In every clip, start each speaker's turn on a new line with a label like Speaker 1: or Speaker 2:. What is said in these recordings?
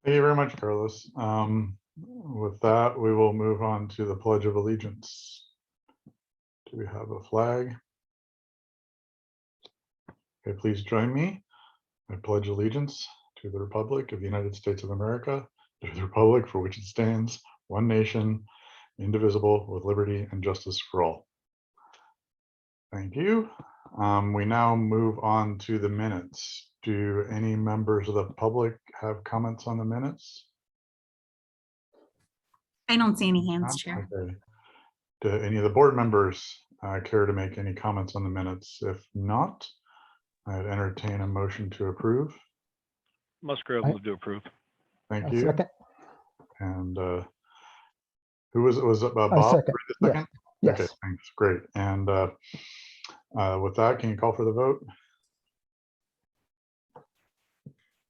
Speaker 1: Thank you very much, Carlos. With that, we will move on to the Pledge of Allegiance. Do we have a flag? Okay, please join me. I pledge allegiance to the Republic of the United States of America, to the Republic for which it stands, one nation, indivisible, with liberty and justice for all. Thank you. We now move on to the minutes. Do any members of the public have comments on the minutes?
Speaker 2: I don't see any hands, Chair.
Speaker 1: Okay. Do any of the board members care to make any comments on the minutes? If not, I'd entertain a motion to approve.
Speaker 3: Musgrove move to approve.
Speaker 1: Thank
Speaker 4: I'll
Speaker 1: you.
Speaker 4: second.
Speaker 1: And who was it? Was it Bob?
Speaker 4: Second.
Speaker 1: The second?
Speaker 4: Yes.
Speaker 1: Okay, thanks. Great. And with that, can you call for the vote?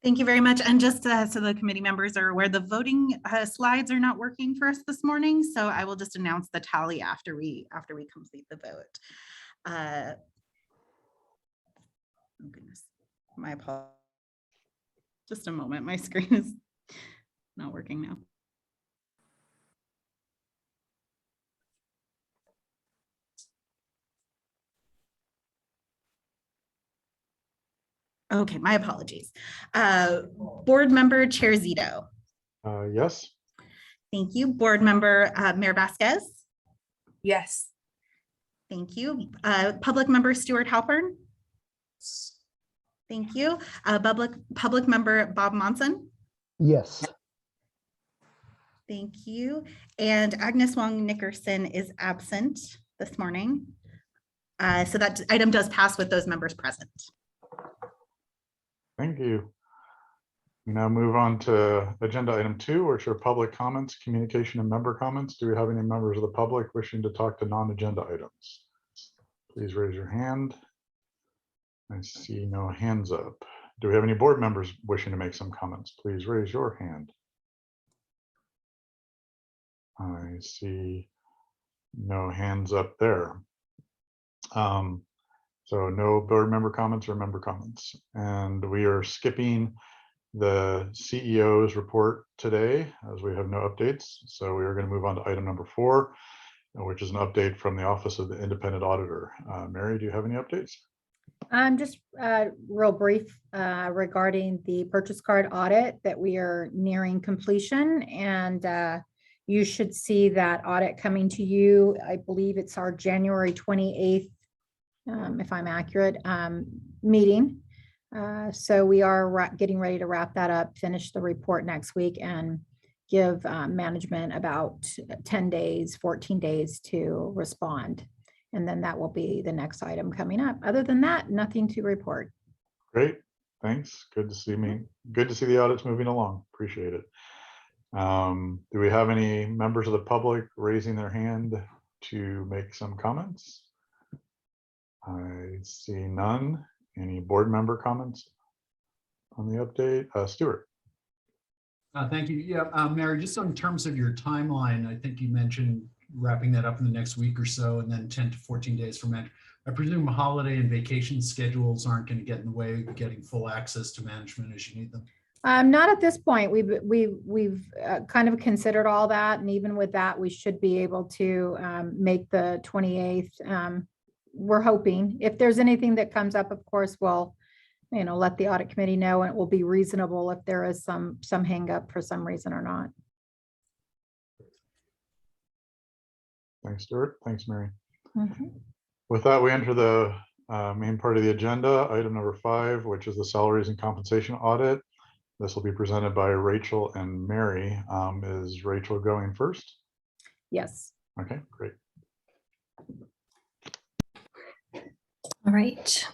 Speaker 2: Thank you very much. And just so the committee members are aware, the voting slides are not working for us this morning. So I will just announce the tally after we complete the vote. Oh goodness, my apologies. Just a moment, my screen is not working now. Okay, my apologies. Board member Chair Zito.
Speaker 1: Yes.
Speaker 2: Thank you. Board member Mayor Vasquez.
Speaker 5: Yes.
Speaker 2: Thank you. Public member Stuart Halpern. Thank you. Public member Bob Monson.
Speaker 4: Yes.
Speaker 2: Thank you. And Agnes Wong Nickerson is absent this morning. So that item does pass with those members present.
Speaker 1: Thank you. We now move on to agenda item 2, which are public comments, communication, and member comments. Do we have any members of the public wishing to talk to non-agenda items? Please raise your hand. I see no hands up. Do we have any board members wishing to make some comments? Please raise your hand. I see no hands up there. So no board member comments or member comments. And we are skipping the CEO's report today as we have no updates. So we are going to move on to item number 4, which is an update from the Office of the Independent Auditor. Mary, do you have any updates?
Speaker 5: Just real brief regarding the purchase card audit that we are nearing completion, and you should see that audit coming to you. I believe it's our January 28th, if I'm accurate, meeting. So we are getting ready to wrap that up, finish the report next week, and give management about 10 days, 14 days to respond. And then that will be the next item coming up. Other than that, nothing to report.
Speaker 1: Great, thanks. Good to see me. Good to see the audits moving along. Appreciate it. Do we have any members of the public raising their hand to make some comments? I see none. Any board member comments on the update? Stuart.
Speaker 6: Thank you. Yeah, Mary, just in terms of your timeline, I think you mentioned wrapping that up in the next week or so, and then 10 to 14 days for management. I presume holiday and vacation schedules aren't going to get in the way of getting full access to management as you need them.
Speaker 5: Not at this point. We've kind of considered all that, and even with that, we should be able to make the 28th. We're hoping. If there's anything that comes up, of course, we'll let the audit committee know, and it will be reasonable if there is some hang up for some reason or not.
Speaker 1: Thanks, Stuart. Thanks, Mary.
Speaker 5: Mm-hmm.
Speaker 1: With that, we enter the main part of the agenda, item number 5, which is the salaries and compensation audit. This will be presented by Rachel and Mary. Is Rachel going first?
Speaker 5: Yes.
Speaker 1: Okay, great.
Speaker 7: All right.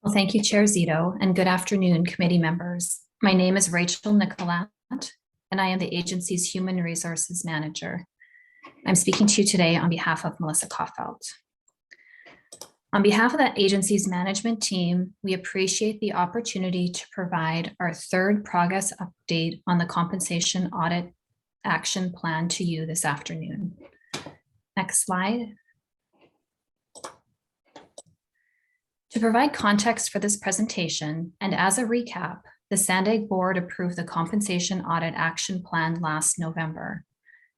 Speaker 7: Well, thank you, Chair Zito, and good afternoon, committee members. My name is Rachel Nicolat, and I am the agency's Human Resources Manager. I'm speaking to you today on behalf of Melissa Kaufeld. On behalf of the agency's management team, we appreciate the opportunity to provide our 3rd progress update on the compensation audit action plan to you this afternoon. Next slide. To provide context for this presentation, and as a recap, the SANDAG board approved the compensation audit action plan last November.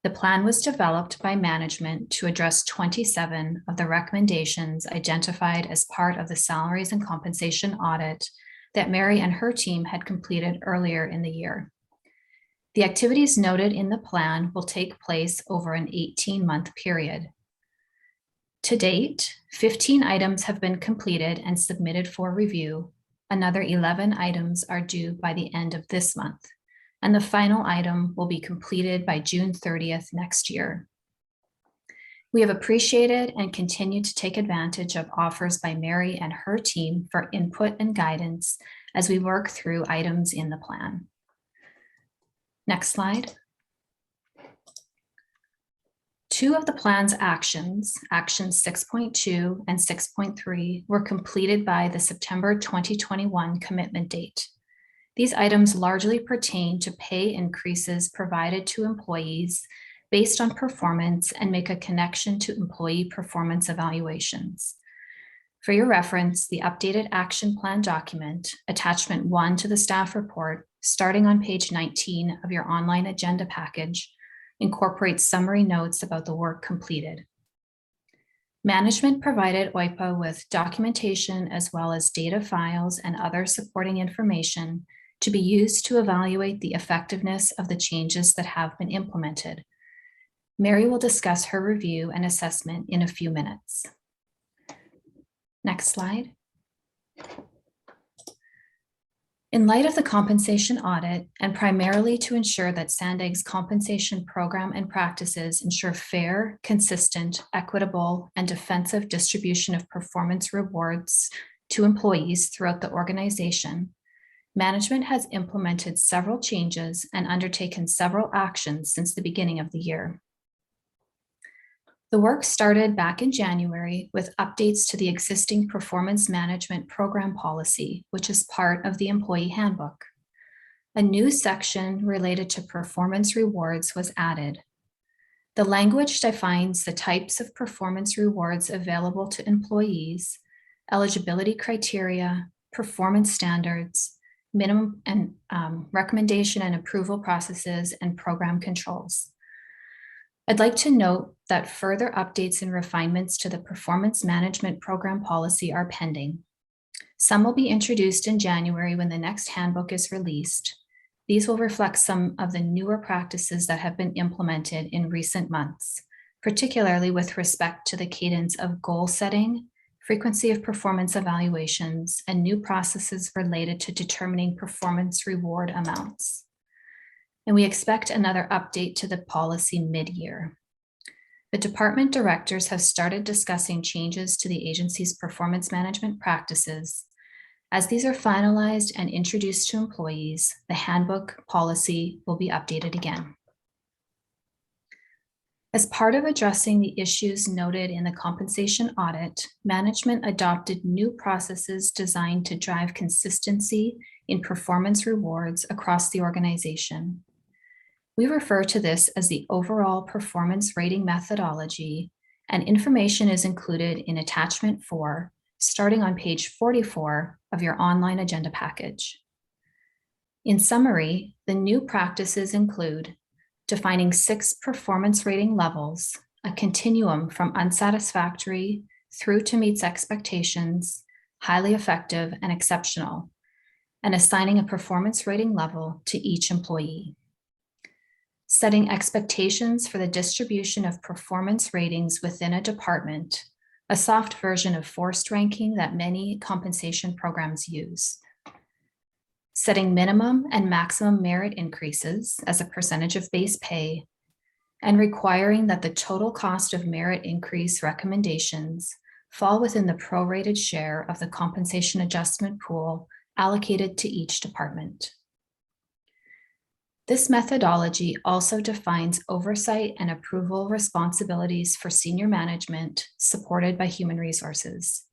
Speaker 7: The plan was developed by management to address 27 of the recommendations identified as part of the salaries and compensation audit that Mary and her team had completed earlier in the year. The activities noted in the plan will take place over an 18-month period. To date, 15 items have been completed and submitted for review. Another 11 items are due by the end of this month, and the final item will be completed by June 30th next year. We have appreciated and continue to take advantage of offers by Mary and her team for input and guidance as we work through items in the plan. Next slide. Two of the plan's actions 6.2 and 6.3, were completed by the September 2021 commitment date. These items largely pertain to pay increases provided to employees based on performance and make a connection to employee performance evaluations. For your reference, the updated action plan document, attachment 1 to the staff report, starting on page 19 of your online agenda package, incorporates summary notes about the work completed. Management provided OIPA with documentation as well as data files and other supporting information to be used to evaluate the effectiveness of the changes that have been implemented. Mary will discuss her review and assessment in a few minutes. Next slide. In light of the compensation audit, and primarily to ensure that SANDAG's compensation program and practices ensure fair, consistent, equitable, and defensive distribution of performance rewards to employees throughout the organization, management has implemented several changes and undertaken several actions since the beginning of the year. The work started back in January with updates to the existing performance management program policy, which is part of the employee handbook. A new section related to performance rewards was added. The language defines the types of performance rewards available to employees, eligibility criteria, performance standards, minimum and recommendation and approval processes, and program controls. I'd like to note that further updates and refinements to the performance management program policy are pending. Some will be introduced in January when the next handbook is released. These will reflect some of the newer practices that have been implemented in recent months, particularly with respect to the cadence of goal setting, frequency of performance evaluations, and new processes related to determining performance reward amounts. And we expect another update to the policy mid-year. The department directors have started discussing changes to the agency's performance management practices. As these are finalized and introduced to employees, the handbook policy will be updated again. As part of addressing the issues noted in the compensation audit, management adopted new processes designed to drive consistency in performance rewards across the organization. We refer to this as the overall performance rating methodology, and information is included in attachment 4, starting on page 44 of your online agenda package. In summary, the new practices include defining 6 performance rating levels, a continuum from unsatisfactory through to meets expectations, highly effective, and exceptional, and assigning a performance rating level to each employee. Setting expectations for the distribution of performance ratings within a department, a soft version of forced ranking that many compensation programs use. Setting minimum and maximum merit increases as a percentage of base pay, and requiring that the total cost of merit increase recommendations fall within the prorated share of the compensation adjustment pool allocated to each department. This methodology also defines oversight and approval responsibilities for senior management supported by human resources.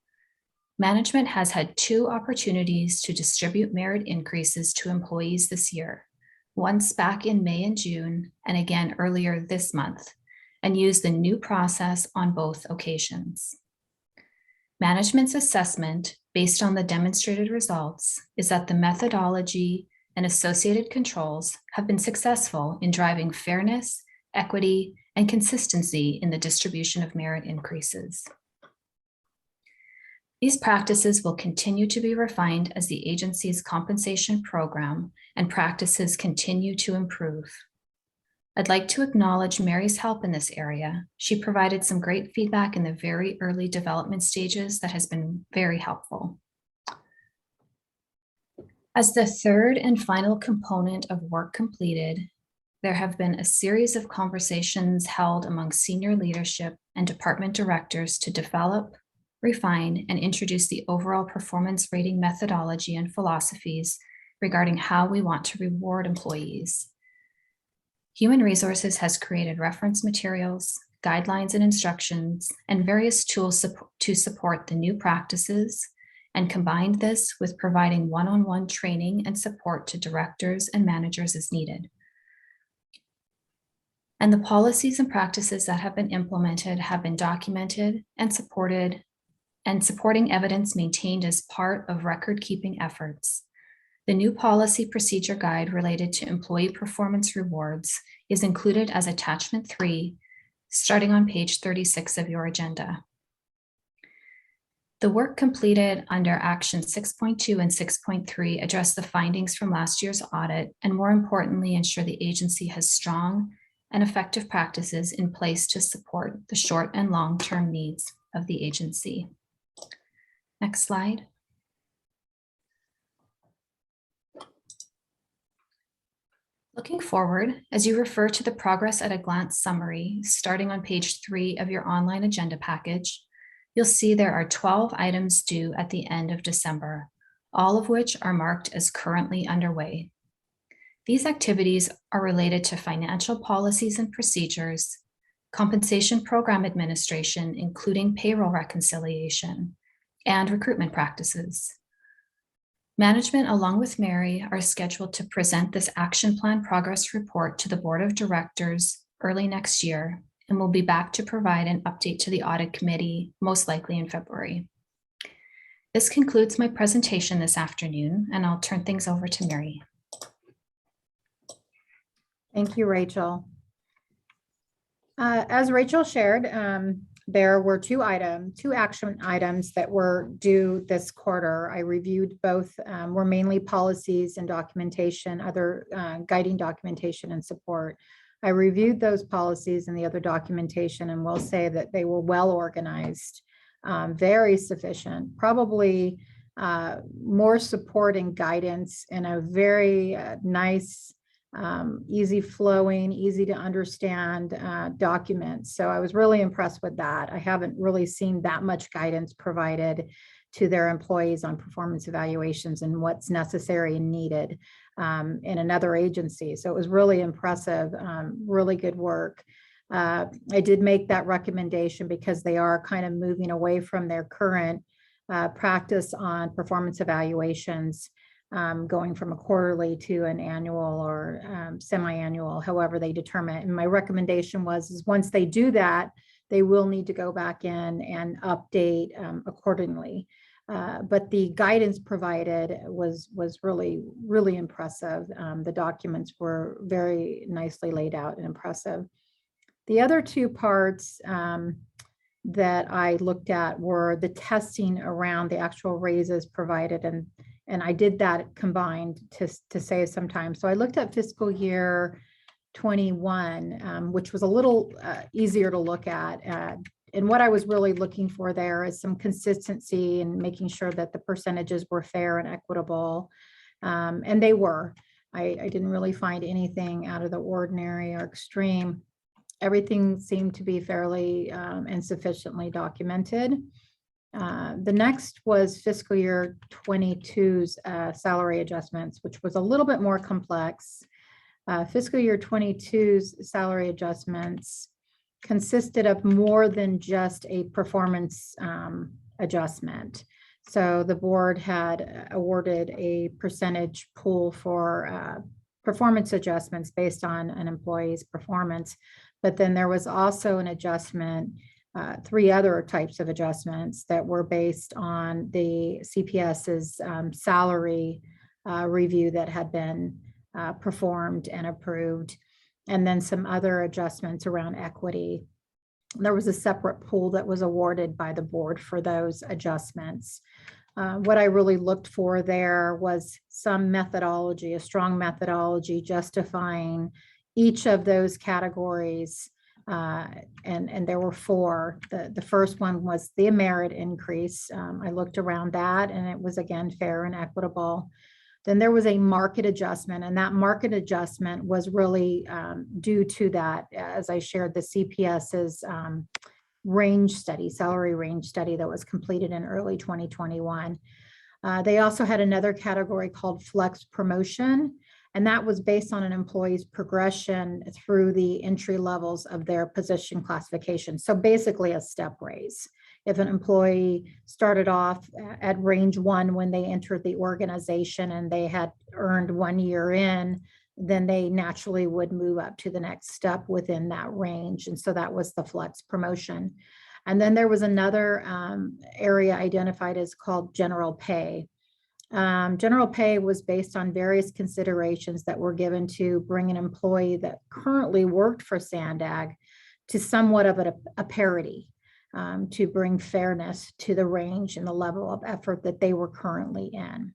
Speaker 7: Management has had 2 opportunities to distribute merit increases to employees this year, once back in May and June, and again earlier this month, and used the new process on both occasions. Management's assessment, based on the demonstrated results, is that the methodology and associated controls have been successful in driving fairness, equity, and consistency in the distribution of merit increases. These practices will continue to be refined as the agency's compensation program and practices continue to improve. I'd like to acknowledge Mary's help in this area. She provided some great feedback in the very early development stages that has been very helpful. As the third and final component of work completed, there have been a series of conversations held among senior leadership and department directors to develop, refine, and introduce the overall performance rating methodology and philosophies regarding how we want to reward employees. Human Resources has created reference materials, guidelines and instructions, and various tools to support the new practices, and combined this with providing one-on-one training and support to directors and managers as needed. And the policies and practices that have been implemented have been documented and supported, and supporting evidence maintained as part of record-keeping efforts. The new policy procedure guide related to employee performance rewards is included as attachment 3, starting on page 36 of your agenda. The work completed under action 6.2 and 6.3 address the findings from last year's audit, and more importantly, ensure the agency has strong and effective practices in place to support the short and long-term needs of the agency. Next slide. Looking forward, as you refer to the progress at a glance summary, starting on page 3 of your online agenda package, you'll see there are 12 items due at the end of December, all of which are marked as currently underway. These activities are related to financial policies and procedures, compensation program administration, including payroll reconciliation, and recruitment practices. Management, along with Mary, are scheduled to present this action plan progress report to the Board of Directors early next year, and we'll be back to provide an update to the Audit Committee, most likely in February. This concludes my presentation this afternoon, and I'll turn things over to Mary.
Speaker 5: Thank you, Rachel. As Rachel shared, there were two action items that were due this quarter. I reviewed both, were mainly policies and documentation, other guiding documentation and support. I reviewed those policies and the other documentation, and will say that they were well organized, very sufficient, probably more support and guidance in a very nice, easy flowing, easy to understand document. So I was really impressed with that. I haven't really seen that much guidance provided to their employees on performance evaluations and what's necessary and needed in another agency. So it was really impressive, really good work. I did make that recommendation because they are kind of moving away from their current practice on performance evaluations, going from a quarterly to an annual or semi-annual, however they determine it. And my recommendation was once they do that, they will need to go back in and update accordingly. But the guidance provided was really, really impressive. The documents were very nicely laid out and impressive. The other two parts that I looked at were the testing around the actual raises provided, and I did that combined to save some time. So I looked at fiscal year 21, which was a little easier to look at. And what I was really looking for there is some consistency and making sure that the percentages were fair and equitable. And they were. I didn't really find anything out of the ordinary or extreme. Everything seemed to be fairly and sufficiently documented. The next was fiscal year 22's salary adjustments, which was a little bit more complex. Fiscal year 22's salary adjustments consisted of more than just a performance adjustment. So the board had awarded a percentage pool for performance adjustments based on an employee's performance. But then there was also an adjustment, 3 other types of adjustments that were based on the CPS's salary review that had been performed and approved, and then some other adjustments around equity. There was a separate pool that was awarded by the board for those adjustments. What I really looked for there was some methodology, a strong methodology justifying each of those categories. And there were four. The first one was the merit increase. I looked around that, and it was, again, fair and equitable. Then there was a market adjustment, and that market adjustment was really due to that, as I shared, the CPS's range study, salary range study that was completed in early 2021. They also had another category called flex promotion, and that was based on an employee's progression through the entry levels of their position classification. So basically a step raise. If an employee started off at range 1 when they entered the organization and they had earned 1 year in, then they naturally would move up to the next step within that range. And so that was the flex promotion. And then there was another area identified as called general pay. General pay was based on various considerations that were given to bring an employee that currently worked for SANDAG to somewhat of a parity, to bring fairness to the range and the level of effort that they were currently in.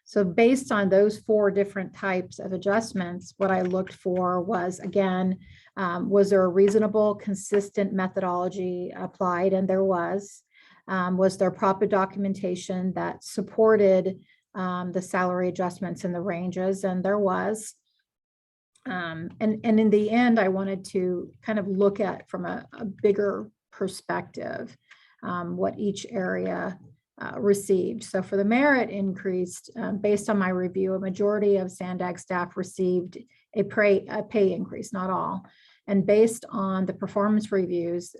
Speaker 5: So based on those four different types of adjustments, what I looked for was, again, was there a reasonable, consistent methodology applied? And there was. Was there proper documentation that supported the salary adjustments in the ranges? And there was. And in the end, I wanted to kind of look at from a bigger perspective what each area received. So for the merit increase, based on my review, a majority of SANDAG staff received a pay increase, not all. And based on the performance reviews,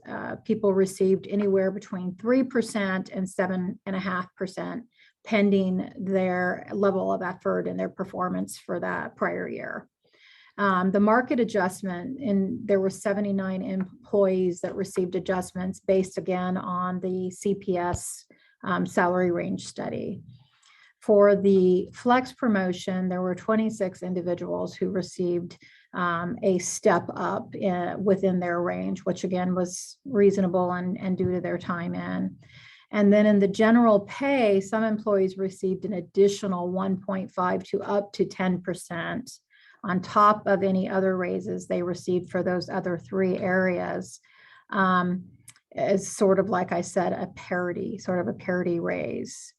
Speaker 5: people received anywhere between 3% and 7.5%, pending their level of effort and their performance for that prior year. The market adjustment, and there were 79 employees that received adjustments based, again, on the CPS salary range study. For the flex promotion, there were 26 individuals who received a step up within their range, which again was reasonable and due to their time in. And then in the general pay, some employees received an additional 1.5 to up to 10% on top of any other raises they received for those other three areas, as sort of, like I said, a parity raise.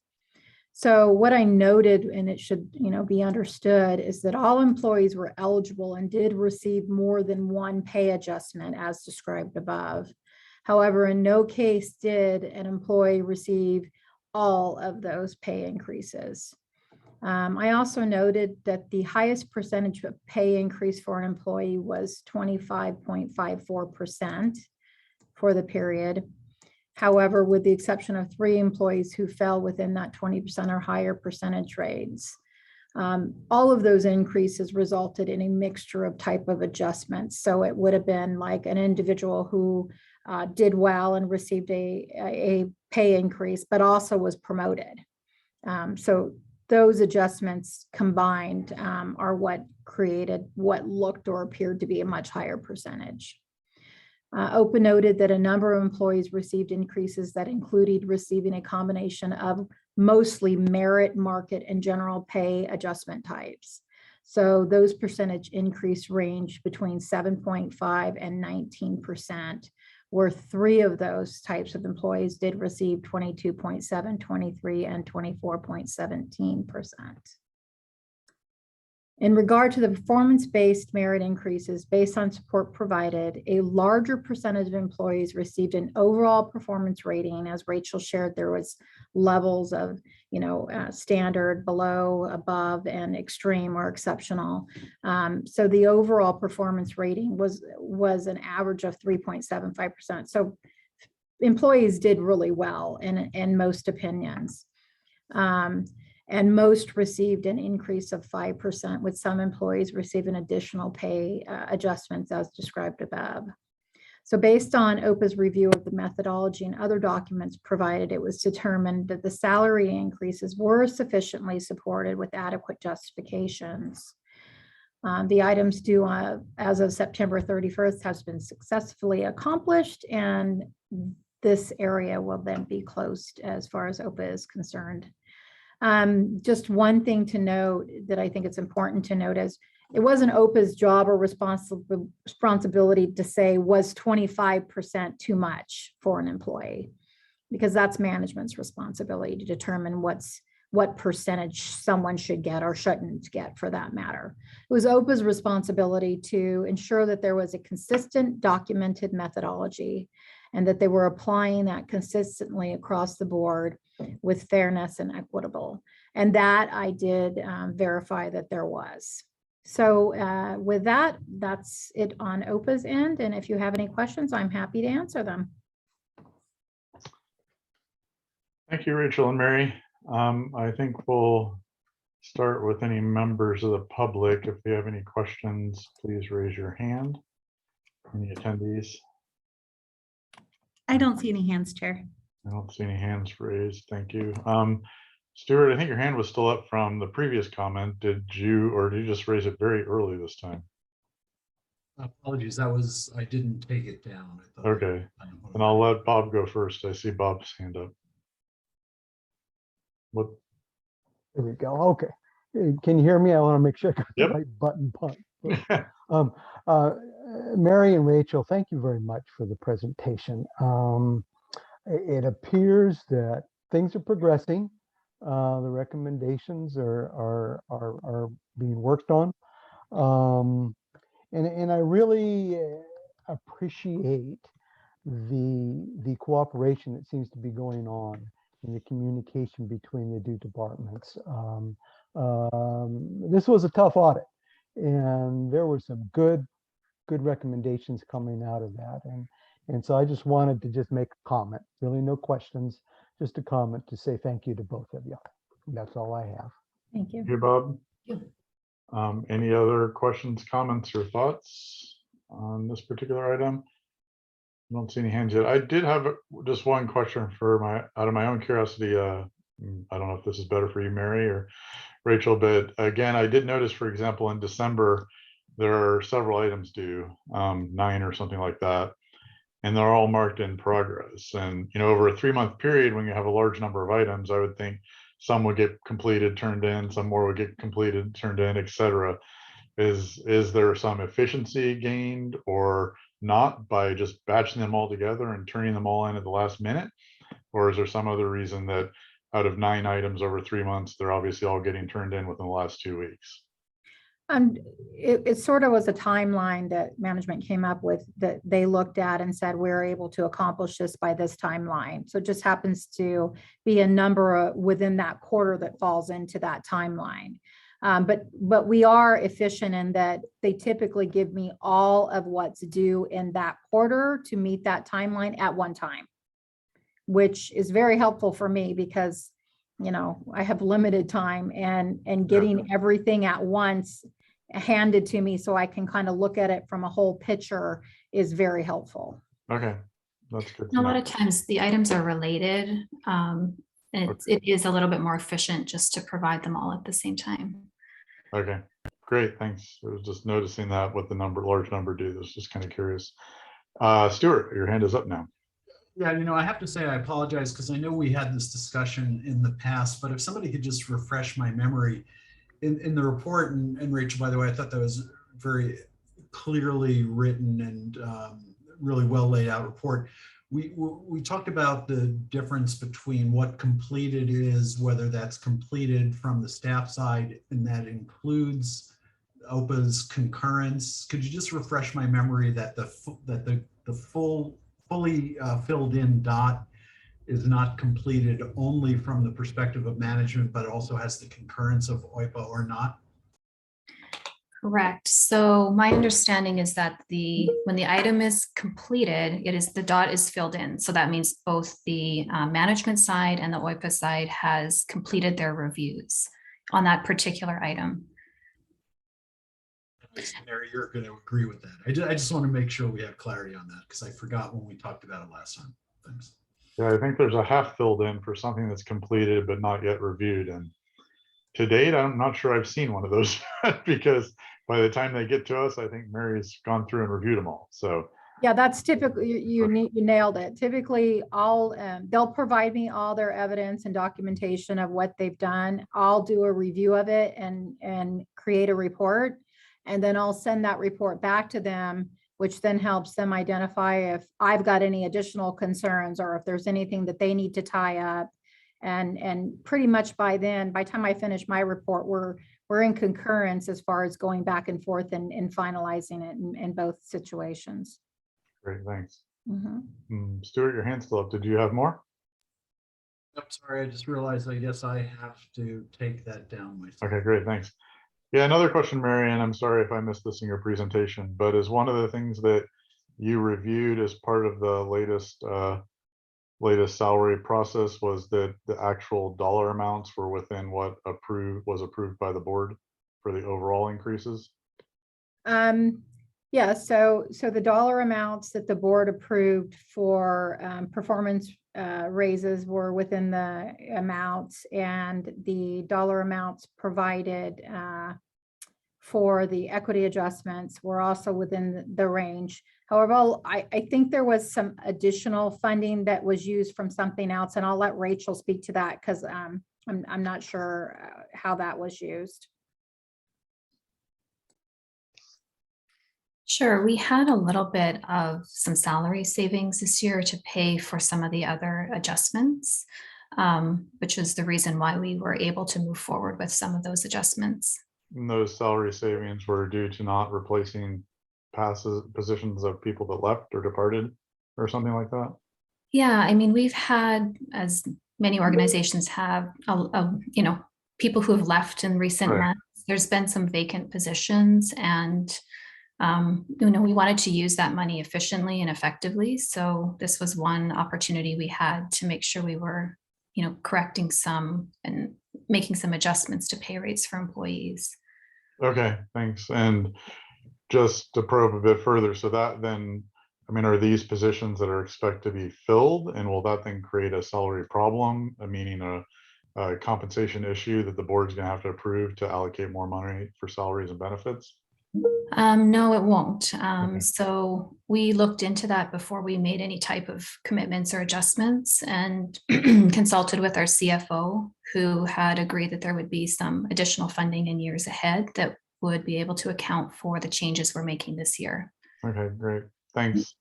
Speaker 5: So what I noted, and it should, be understood, is that all employees were eligible and did receive more than one pay adjustment as described above. However, in no case did an employee receive all of those pay increases. I also noted that the highest percentage of pay increase for an employee was 25.54% for the period. However, with the exception of 3 employees who fell within that 20% or higher percentage rates, all of those increases resulted in a mixture of type of adjustments. So it would have been like an individual who did well and received a pay increase, but also was promoted. So those adjustments combined are what created what looked or appeared to be a much higher percentage. OPA noted that a number of employees received increases that included receiving a combination of mostly merit, market, and general pay adjustment types. So those percentage increase range between 7.5 and 19%, where 3 of those types of employees did receive 22.7, 23, and 24.17%. In regard to the performance-based merit increases based on support provided, a larger percentage of employees received an overall performance rating. As Rachel shared, there was levels of, standard, below, above, and extreme or exceptional. So the overall performance rating was an average of 3.75%. So employees did really well in most opinions. And most received an increase of 5%, with some employees receiving additional pay adjustments as described above. So based on OPA's review of the methodology and other documents provided, it was determined that the salary increases were sufficiently supported with adequate justifications. The items due as of September 31st has been successfully accomplished, and this area will then be closed as far as OPA is concerned. Just one thing to note that I think it's important to note is it wasn't OPA's job or responsibility to say, was 25% too much for an employee? Because that's management's responsibility to determine what percentage someone should get or shouldn't get, for that matter. It was OPA's responsibility to ensure that there was a consistent documented methodology and that they were applying that consistently across the board with fairness and equitable. And that I did verify that there was. So with that, that's it on OPA's end. And if you have any questions, I'm happy to answer them.
Speaker 1: Thank you, Rachel and Mary. I think we'll start with any members of the public. If you have any questions, please raise your hand. Any attendees?
Speaker 2: I don't see any hands, Chair.
Speaker 1: I don't see any hands raised. Thank you. Stuart, I think your hand was still up from the previous comment. Did you just raise it very early this time?
Speaker 6: Apologies, I didn't take it down. I thought
Speaker 1: Okay, and I'll let Bob go first. I see Bob's hand up. What?
Speaker 4: There we go. Okay. Can you hear me? I want to make sure I got
Speaker 1: Yep.
Speaker 4: the right button punch. Mary and Rachel, thank you very much for the presentation. It appears that things are progressing. The recommendations are being worked on. And I really appreciate the cooperation that seems to be going on in the communication between the two departments. This was a tough audit, and there were some good recommendations coming out of that. And so I just wanted to just make a comment, really no questions, just a comment to say thank you to both of you. That's all I have.
Speaker 5: Thank you.
Speaker 1: Thank you, Bob.
Speaker 5: Yeah.
Speaker 1: Any other questions, comments, or thoughts on this particular item? I don't see any hands yet. I did have just one question out of my own curiosity. I don't know if this is better for you, Mary or Rachel, but again, I did notice, for example, in December, there are several items due, 9 or something like that, and they're all marked in progress. And, over a 3-month period, when you have a large number of items, I would think some would get completed, turned in, some more would get completed, turned in, etc. Is there some efficiency gained or not by just batching them all together and turning them all in at the last minute? Or is there some other reason that out of 9 items over 3 months, they're obviously all getting turned in within the last 2 weeks?
Speaker 5: It sort of was a timeline that management came up with that they looked at and said, we're able to accomplish this by this timeline. So it just happens to be a number within that quarter that falls into that timeline. But we are efficient in that they typically give me all of what's due in that quarter to meet that timeline at one time, which is very helpful for me because, I have limited time and getting everything at once handed to me so I can kind of look at it from a whole picture is very helpful.
Speaker 1: Okay, that's good.
Speaker 7: A lot of times the items are related. It is a little bit more efficient just to provide them all at the same time.
Speaker 1: Okay, great, thanks. I was just noticing that with the large number due. I was just kind of curious. Stuart, your hand is up now.
Speaker 6: Yeah, I have to say I apologize because I know we had this discussion in the past, but if somebody could just refresh my memory in the report, and Rachel, by the way, I thought that was very clearly written and really well laid out report. We talked about the difference between what completed is, whether that's completed from the staff side, and that includes OPA's concurrence. Could you just refresh my memory that the fully filled in dot is not completed only from the perspective of management, but also has the concurrence of OIPA or not?
Speaker 7: Correct. So my understanding is that when the item is completed, the dot is filled in. So that means both the management side and the OIPA side has completed their reviews on that particular item.
Speaker 6: Mary, you're going to agree with that. I just want to make sure we have clarity on that because I forgot when we talked about it last time. Thanks.
Speaker 1: Yeah, I think there's a half filled in for something that's completed but not yet reviewed. And to date, I'm not sure I've seen one of those because by the time they get to us, I think Mary's gone through and reviewed them all. So
Speaker 5: Yeah, that's typically, you nailed it. Typically, they'll provide me all their evidence and documentation of what they've done. I'll do a review of it and create a report. And then I'll send that report back to them, which then helps them identify if I've got any additional concerns or if there's anything that they need to tie up. And pretty much by the time I finish my report, we're in concurrence as far as going back and forth and finalizing it in both situations.
Speaker 1: great, thanks.
Speaker 5: Mhm.
Speaker 1: Stuart, your hand's still up. Did you have more?
Speaker 6: Nope, sorry, I just realized I guess I have to take that down myself.
Speaker 1: Okay, great, thanks. Yeah, another question, Mary, and I'm sorry if I missed this in your presentation, but is one of the things that you reviewed as part of the latest salary process was that the actual dollar amounts were within what was approved by the board for the overall increases?
Speaker 5: Yeah, so the dollar amounts that the board approved for performance raises were within the amounts, and the dollar amounts provided for the equity adjustments were also within the range. However, I think there was some additional funding that was used from something else, and I'll let Rachel speak to that because I'm not sure how that was used.
Speaker 7: Sure, we had a little bit of some salary savings this year to pay for some of the other adjustments, which is the reason why we were able to move forward with some of those adjustments.
Speaker 1: And those salary savings were due to not replacing positions of people that left or departed or something like that?
Speaker 7: Yeah, I mean, we've had, as many organizations have, people who have left in recent
Speaker 1: Right.
Speaker 7: months. There's been some vacant positions, and we wanted to use that money efficiently and effectively. So this was one opportunity we had to make sure we were, correcting some and making some adjustments to pay rates for employees.
Speaker 1: Okay, thanks. And just to probe a bit further, so that then, are these positions that are expected to be filled, and will that then create a salary problem, meaning a compensation issue that the board's gonna have to approve to allocate more money for salaries and benefits?
Speaker 7: No, it won't.
Speaker 1: Okay.
Speaker 7: So we looked into that before we made any type of commitments or adjustments, and consulted with our CFO, who had agreed that there would be some additional funding in years ahead that would be able to account for the changes we're making this year.
Speaker 1: Okay, great, thanks.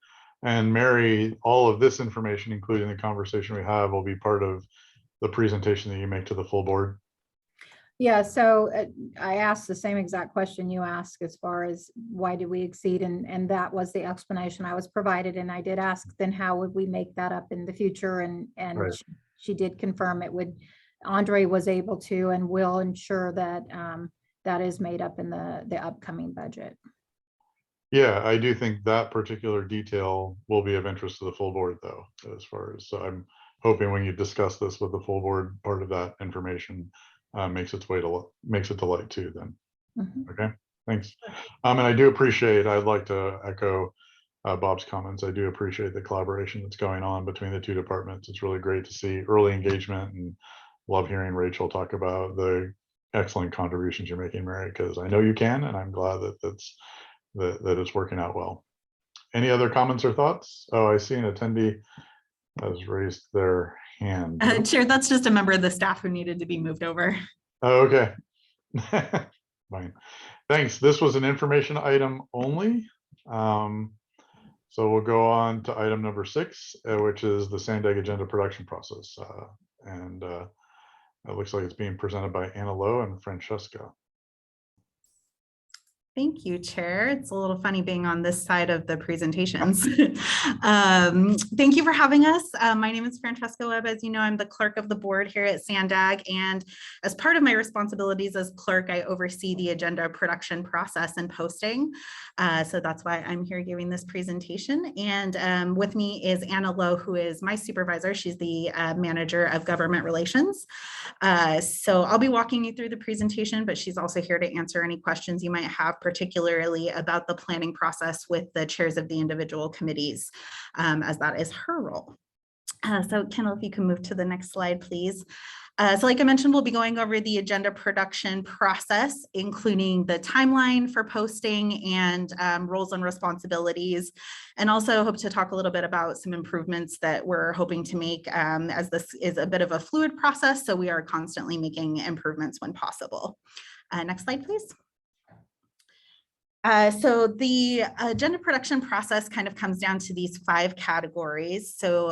Speaker 1: And Mary, all of this information, including the conversation we have, will be part of the presentation that you make to the full board?
Speaker 5: Yeah, so I asked the same exact question you asked as far as why did we exceed, and that was the explanation I was provided. And I did ask, then how would we make that up in the future? And
Speaker 1: Right.
Speaker 5: she did confirm it would. Andre was able to and will ensure that that is made up in the upcoming budget.
Speaker 1: Yeah, I do think that particular detail will be of interest to the full board, though, as far as, so I'm hoping when you discuss this with the full board, part of that information makes it to light too then.
Speaker 5: Mhm.
Speaker 1: Okay, thanks. And I do appreciate, I'd like to echo Bob's comments. I do appreciate the collaboration that's going on between the two departments. It's really great to see early engagement, and love hearing Rachel talk about the excellent contributions you're making, Mary, because I know you can, and I'm glad that it's working out well. Any other comments or thoughts? Oh, I see an attendee has raised their hand.
Speaker 2: Chair, that's just a member of the staff who needed to be moved over.
Speaker 1: Oh, okay. Fine. Thanks. This was an information item only. So we'll go on to item number 6, which is the SANDAG agenda production process. And it looks like it's being presented by Anna Lowe and Francesca.
Speaker 2: Thank you, Chair. It's a little funny being on this side of the presentations. Thank you for having us. My name is Francesca Webb. As you know, I'm the clerk of the board here at SANDAG, and as part of my responsibilities as clerk, I oversee the agenda production process and posting. So that's why I'm here giving this presentation. And with me is Anna Lowe, who is my supervisor. She's the manager of government relations. So I'll be walking you through the presentation, but she's also here to answer any questions you might have particularly about the planning process with the chairs of the individual committees, as that is her role. So Kendall, if you can move to the next slide, please. So like I mentioned, we'll be going over the agenda production process, including the timeline for posting and roles and responsibilities, and also hope to talk a little bit about some improvements that we're hoping to make, as this is a bit of a fluid process, so we are constantly making improvements when possible. Next slide, please. So the agenda production process kind of comes down to these 5 categories. So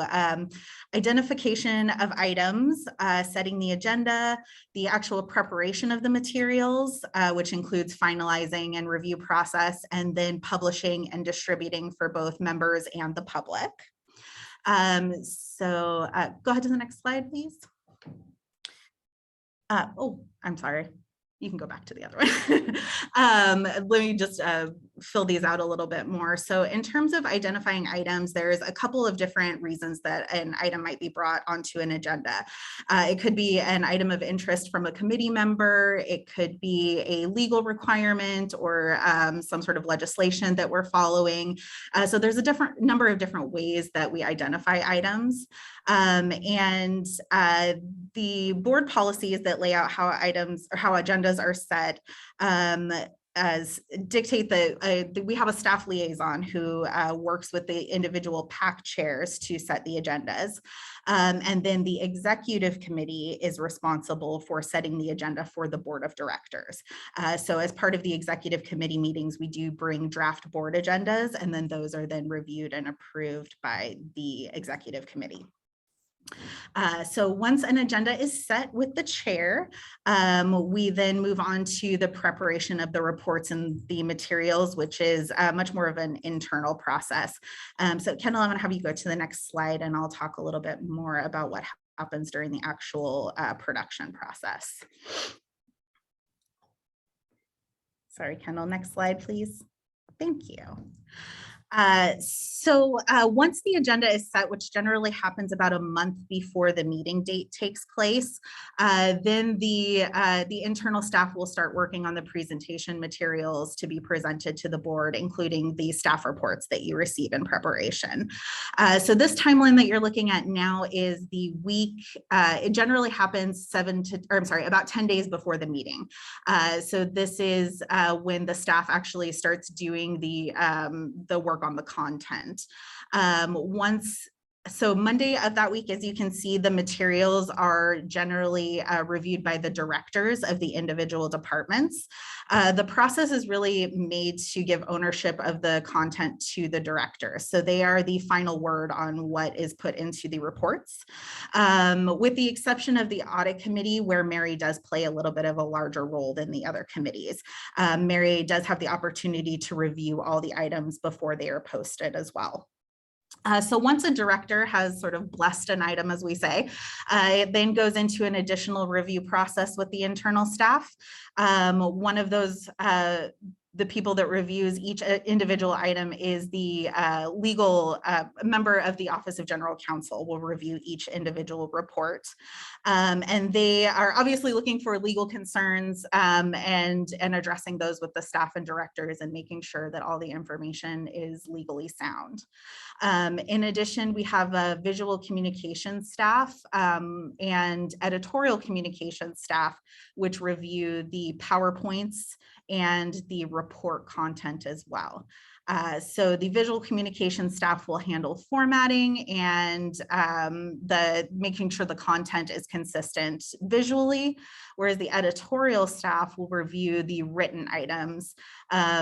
Speaker 2: identification of items, setting the agenda, the actual preparation of the materials, which includes finalizing and review process, and then publishing and distributing for both members and the public. So go ahead to the next slide, please. Oh, I'm sorry. You can go back to the other one. Let me just fill these out a little bit more. So in terms of identifying items, there's a couple of different reasons that an item might be brought onto an agenda. It could be an item of interest from a committee member. It could be a legal requirement or some sort of legislation that we're following. So there's a number of different ways that we identify items. The board policies that lay out how items or how agendas are set as dictate that we have a staff liaison who works with the individual PAC chairs to set the agendas. And then the executive committee is responsible for setting the agenda for the board of directors. So as part of the executive committee meetings, we do bring draft board agendas, and then those are then reviewed and approved by the executive committee. So once an agenda is set with the chair, we then move on to the preparation of the reports and the materials, which is much more of an internal process. So Kendall, I'm going to have you go to the next slide, and I'll talk a little bit more about what happens during the actual production process. Sorry, Kendall, next slide, please. Thank you. So once the agenda is set, which generally happens about a month before the meeting date takes place, then the internal staff will start working on the presentation materials to be presented to the board, including the staff reports that you receive in preparation. So this timeline that you're looking at now is the week. It generally happens about 10 days before the meeting. So this is when the staff actually starts doing the work on the content. So Monday of that week, as you can see, the materials are generally reviewed by the directors of the individual departments. The process is really made to give ownership of the content to the directors. So they are the final word on what is put into the reports. With the exception of the audit committee, where Mary does play a little bit of a larger role than the other committees. Mary does have the opportunity to review all the items before they are posted as well. So once a director has sort of blessed an item, as we say, it then goes into an additional review process with the internal staff. One of those, the people that reviews each individual item is the legal member of the Office of General Counsel will review each individual report. And they are obviously looking for legal concerns and addressing those with the staff and directors and making sure that all the information is legally sound. In addition, we have a visual communication staff and editorial communication staff, which review the PowerPoints and the report content as well. So the visual communication staff will handle formatting and making sure the content is consistent visually, whereas the editorial staff will review the written items,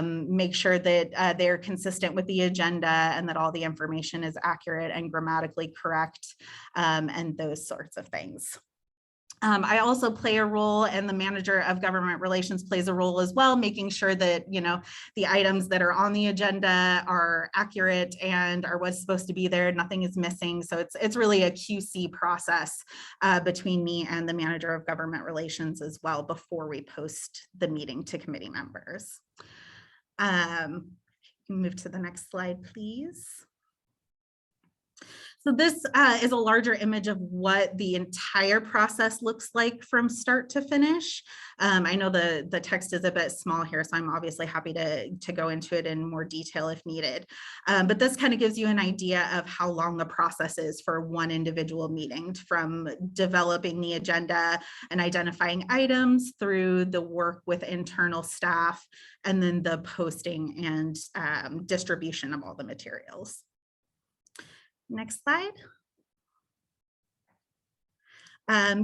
Speaker 2: make sure that they're consistent with the agenda and that all the information is accurate and grammatically correct, and those sorts of things. I also play a role, and the manager of government relations plays a role as well, making sure that, you know, the items that are on the agenda are accurate and are what's supposed to be there. Nothing is missing. So it's really a QC process between me and the manager of government relations as well before we post the meeting to committee members. Move to the next slide, please. So this is a larger image of what the entire process looks like from start to finish. I know the text is a bit small here, so I'm obviously happy to go into it in more detail if needed. But this kind of gives you an idea of how long the process is for one individual meeting, from developing the agenda and identifying items through the work with internal staff, and then the posting and distribution of all the materials. Next slide.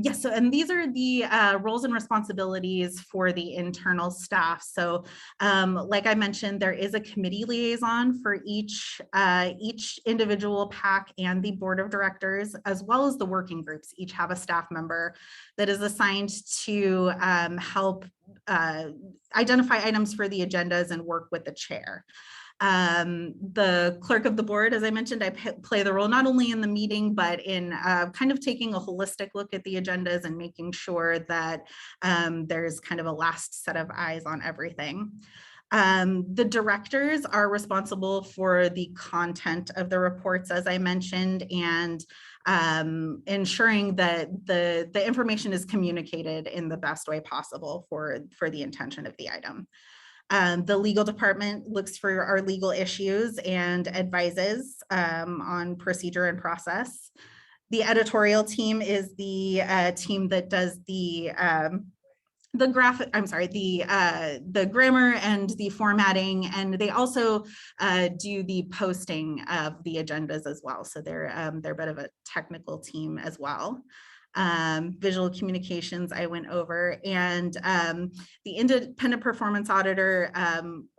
Speaker 2: Yes, so and these are the roles and responsibilities for the internal staff. So like I mentioned, there is a committee liaison for each individual PAC and the board of directors, as well as the working groups. Each have a staff member that is assigned to help identify items for the agendas and work with the chair. The clerk of the board, as I mentioned, I play the role not only in the meeting, but in kind of taking a holistic look at the agendas and making sure that there's kind of a last set of eyes on everything. The directors are responsible for the content of the reports, as I mentioned, and ensuring that the information is communicated in the best way possible for the intention of the item. The legal department looks for our legal issues and advises on procedure and process. The editorial team is the team that does the graphic, I'm sorry, the grammar and the formatting, and they also do the posting of the agendas as well. So they're a bit of a technical team as well. Visual communications I went over, and the independent performance auditor,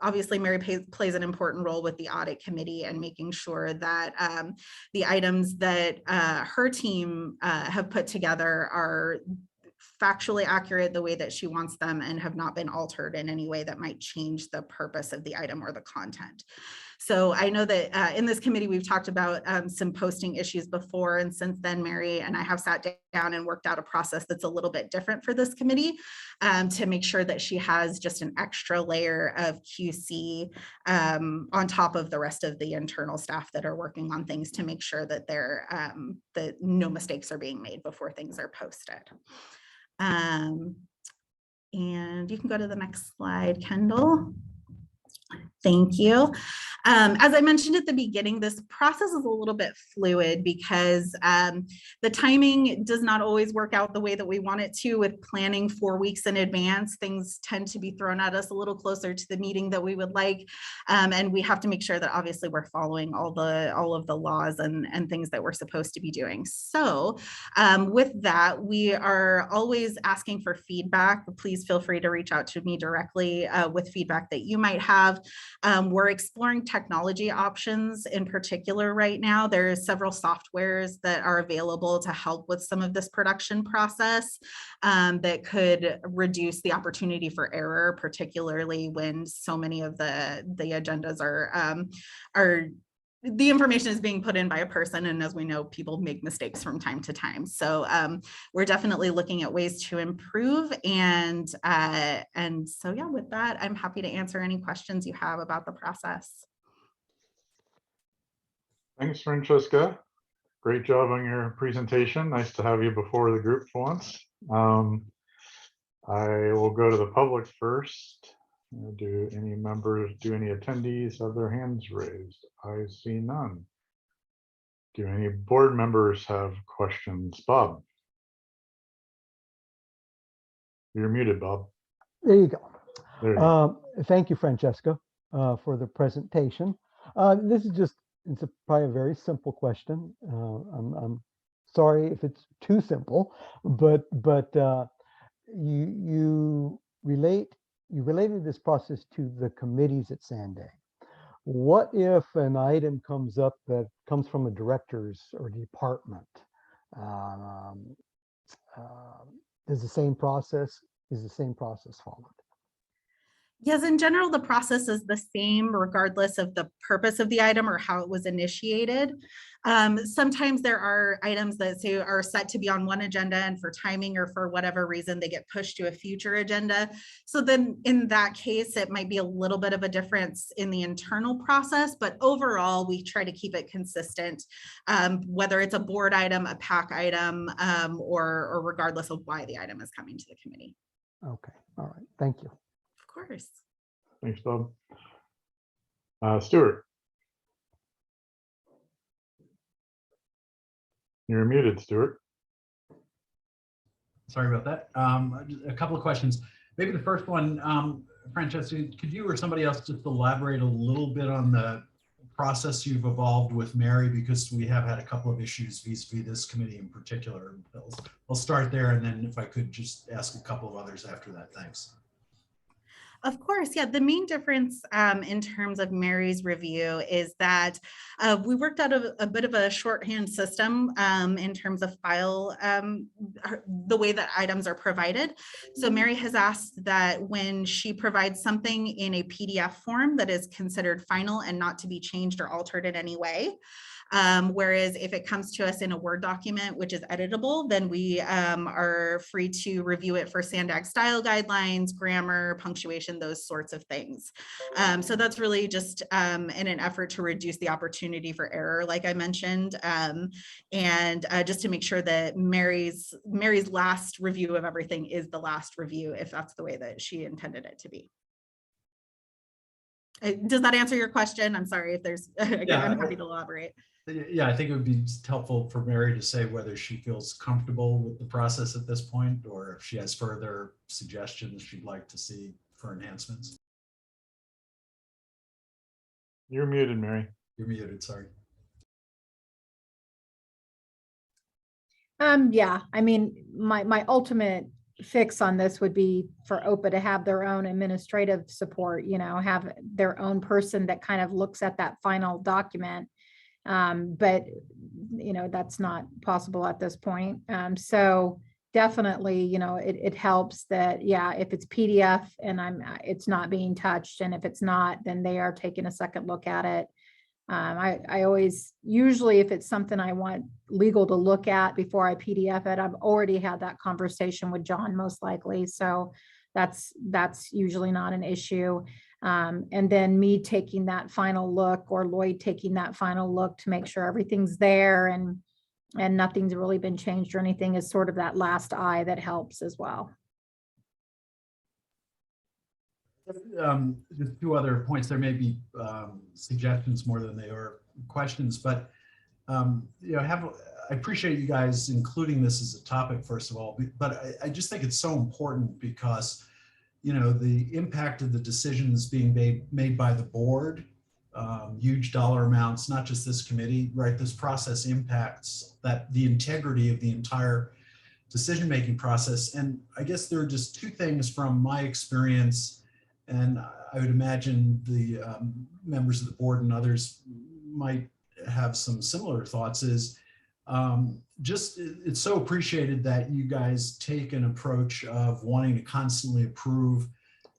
Speaker 2: obviously Mary plays an important role with the audit committee and making sure that the items that her team have put together are factually accurate the way that she wants them and have not been altered in any way that might change the purpose of the item or the content. So I know that in this committee, we've talked about some posting issues before, and since then, Mary and I have sat down and worked out a process that's a little bit different for this committee to make sure that she has just an extra layer of QC on top of the rest of the internal staff that are working on things to make sure that that no mistakes are being made before things are posted. And you can go to the next slide, Kendall. Thank you. As I mentioned at the beginning, this process is a little bit fluid because the timing does not always work out the way that we want it to. With planning 4 weeks in advance, things tend to be thrown at us a little closer to the meeting that we would like. And we have to make sure that obviously we're following all of the laws and things that we're supposed to be doing. So with that, we are always asking for feedback. Please feel free to reach out to me directly with feedback that you might have. We're exploring technology options in particular right now. There's several softwares that are available to help with some of this production process that could reduce the opportunity for error, particularly when so many of the agendas are the information is being put in by a person, and as we know, people make mistakes from time to time. So we're definitely looking at ways to improve, and so yeah, with that, I'm happy to answer any questions you have about the process.
Speaker 1: Thanks, Francesca. Great job on your presentation. Nice to have you before the group for once. I will go to the public first. Do any attendees have their hands raised? I see none. Do any board members have questions? Bob? You're muted, Bob.
Speaker 4: There you go.
Speaker 1: There you go.
Speaker 4: Thank you, Francesca, for the presentation. This is just, it's probably a very simple question. I'm sorry if it's too simple, but you related this process to the committees at SANDAG. What if an item comes up that comes from a director's or department? Is the same process followed?
Speaker 2: Yes, in general, the process is the same regardless of the purpose of the item or how it was initiated. Sometimes there are items that are set to be on one agenda and for timing or for whatever reason, they get pushed to a future agenda. So then in that case, it might be a little bit of a difference in the internal process, but overall, we try to keep it consistent, whether it's a board item, a PAC item, or regardless of why the item is coming to the committee.
Speaker 4: Okay, all right, thank you.
Speaker 2: Of course.
Speaker 1: Thanks, Bob. Stuart. You're muted, Stuart.
Speaker 6: Sorry about that. A couple of questions. Maybe the first one, Francesca, could you or somebody else just elaborate a little bit on the process you've evolved with Mary, because we have had a couple of issues vis-a-vis this committee in particular. I'll start there, and then if I could just ask a couple of others after that. Thanks.
Speaker 2: Of course, yeah. The main difference in terms of Mary's review is that we worked out a bit of a shorthand system in terms of file, the way that items are provided. So Mary has asked that when she provides something in a PDF form that is considered final and not to be changed or altered in any way. Whereas if it comes to us in a Word document, which is editable, then we are free to review it for SANDAG style guidelines, grammar, punctuation, those sorts of things. So that's really just in an effort to reduce the opportunity for error, like I mentioned, and just to make sure that Mary's last review of everything is the last review, if that's the way that she intended it to be. Does that answer your question? I'm sorry if there's, again,
Speaker 6: Yeah,
Speaker 2: I'm happy to elaborate.
Speaker 6: Yeah, I think it would be helpful for Mary to say whether she feels comfortable with the process at this point, or if she has further suggestions she'd like to see for enhancements.
Speaker 1: You're muted, Mary.
Speaker 6: You're muted, sorry.
Speaker 5: Yeah, I mean, my ultimate fix on this would be for OPA to have their own administrative support, you know, have their own person that kind of looks at that final document. But, you know, that's not possible at this point. So definitely, you know, it helps that, yeah, if it's PDF and it's not being touched, and if it's not, then they are taking a second look at it. I always, usually if it's something I want legal to look at before I PDF it, I've already had that conversation with John most likely. So that's usually not an issue. And then me taking that final look, or Lloyd taking that final look to make sure everything's there and nothing's really been changed or anything, is sort of that last eye that helps as well.
Speaker 6: Just two other points. There may be suggestions more than they are questions, but you know, I appreciate you guys including this as a topic, first of all, but I just think it's so important because, you know, the impact of the decisions being made by the board, huge dollar amounts, not just this committee, right? This process impacts the integrity of the entire decision-making process. And I guess there are just two things from my experience, and I would imagine the members of the board and others might have some similar thoughts, is just it's so appreciated that you guys take an approach of wanting to constantly improve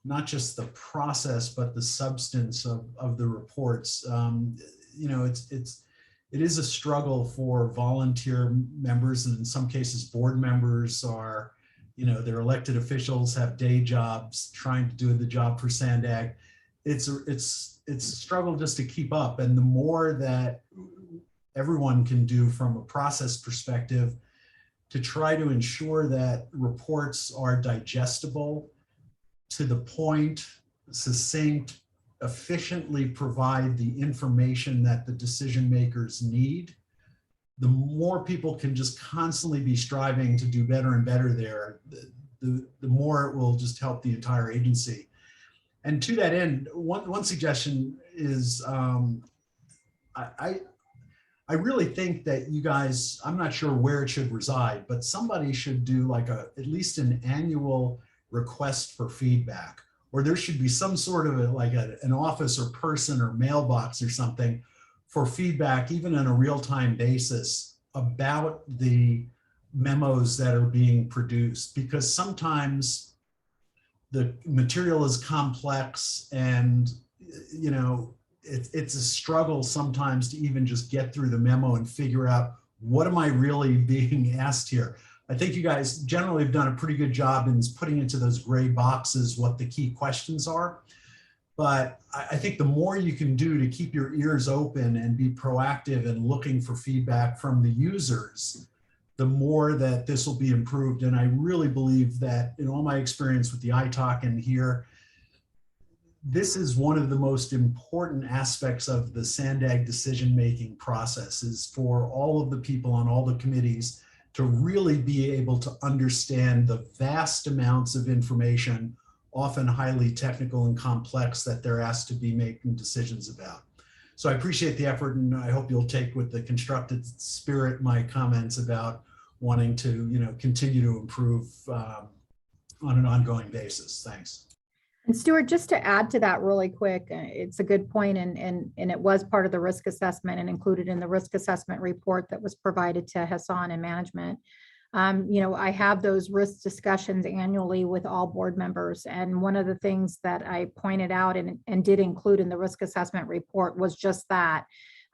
Speaker 6: not just the process but the substance of the reports. You know, it is a struggle for volunteer members, and in some cases board members are, you know, they're elected officials, have day jobs trying to do the job for SANDAG. It's a struggle just to keep up, and the more that everyone can do from a process perspective to try to ensure that reports are digestible, to the point, succinct, efficiently provide the information that the decision makers need, the more people can just constantly be striving to do better and better there, the more it will just help the entire agency. And to that end, one suggestion is, I really think that you guys, I'm not sure where it should reside, but somebody should do like at least an annual request for feedback, or there should be some sort of an office or person or mailbox or something for feedback, even on a real-time basis, about the memos that are being produced. Because sometimes the material is complex, and it's a struggle sometimes to even just get through the memo and figure out what am I really being asked here. I think you guys generally have done a pretty good job in putting into those gray boxes what the key questions are. But I think the more you can do to keep your ears open and be proactive and looking for feedback from the users, the more that this will be improved. And I really believe that in all my experience with the iTalk and here, this is one of the most important aspects of the SANDAG decision-making process, is for all of the people on all the committees to really be able to understand the vast amounts of information, often highly technical and complex, that they're asked to be making decisions about. So I appreciate the effort, and I hope you'll take with the constructive spirit my comments about wanting to continue to improve on an ongoing basis. Thanks.
Speaker 5: And Stuart, just to add to that really quick, it's a good point, and it was part of the risk assessment and included in the risk assessment report that was provided to Hassan and management. I have those risk discussions annually with all board members. And one of the things that I pointed out and did include in the risk assessment report was just that.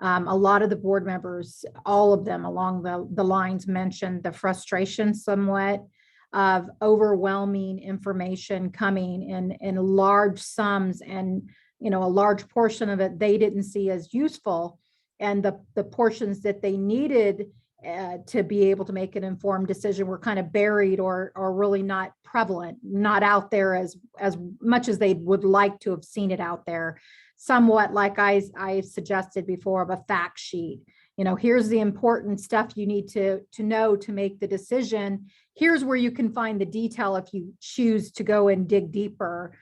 Speaker 5: A lot of the board members, all of them along the lines, mentioned the frustration somewhat of overwhelming information coming in large sums, and a large portion of it they didn't see as useful, and the portions that they needed to be able to make an informed decision were kind of buried or really not prevalent, not out there as much as they would like to have seen it out there. Somewhat like I suggested before, of a fact sheet. Here's the important stuff you need to know to make the decision. Here's where you can find the detail if you choose to go and dig deeper,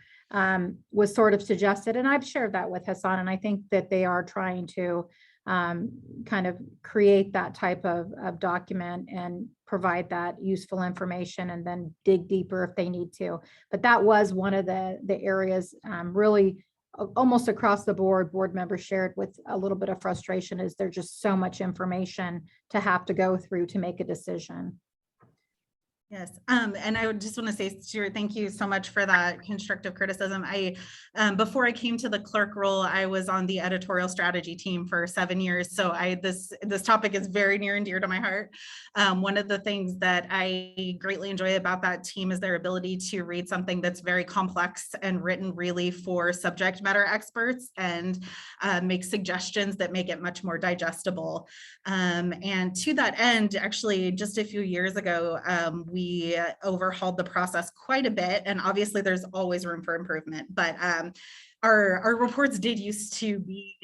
Speaker 5: was sort of suggested. And I've shared that with Hassan, and I think that they are trying to kind of create that type of document and provide that useful information, and then dig deeper if they need to. But that was one of the areas really almost across the board members shared with a little bit of frustration, is there's just so much information to have to go through to make a decision.
Speaker 2: Yes, and I would just want to say, Stuart, thank you so much for that constructive criticism. Before I came to the clerk role, I was on the editorial strategy team for 7 years. So this topic is very near and dear to my heart. One of the things that I greatly enjoy about that team is their ability to read something that's very complex and written really for subject matter experts, and make suggestions that make it much more digestible. And to that end, actually, just a few years ago, we overhauled the process quite a bit, and obviously there's always room for improvement, but our reports did used to be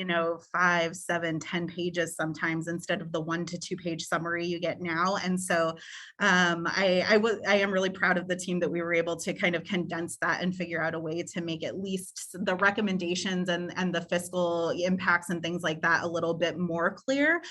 Speaker 2: 5, 7, 10 pages sometimes, instead of the 1 to 2 page summary you get now. And so I am really proud of the team that we were able to kind of condense that and figure out a way to make at least the recommendations and the fiscal impacts and things like that a little bit more clear.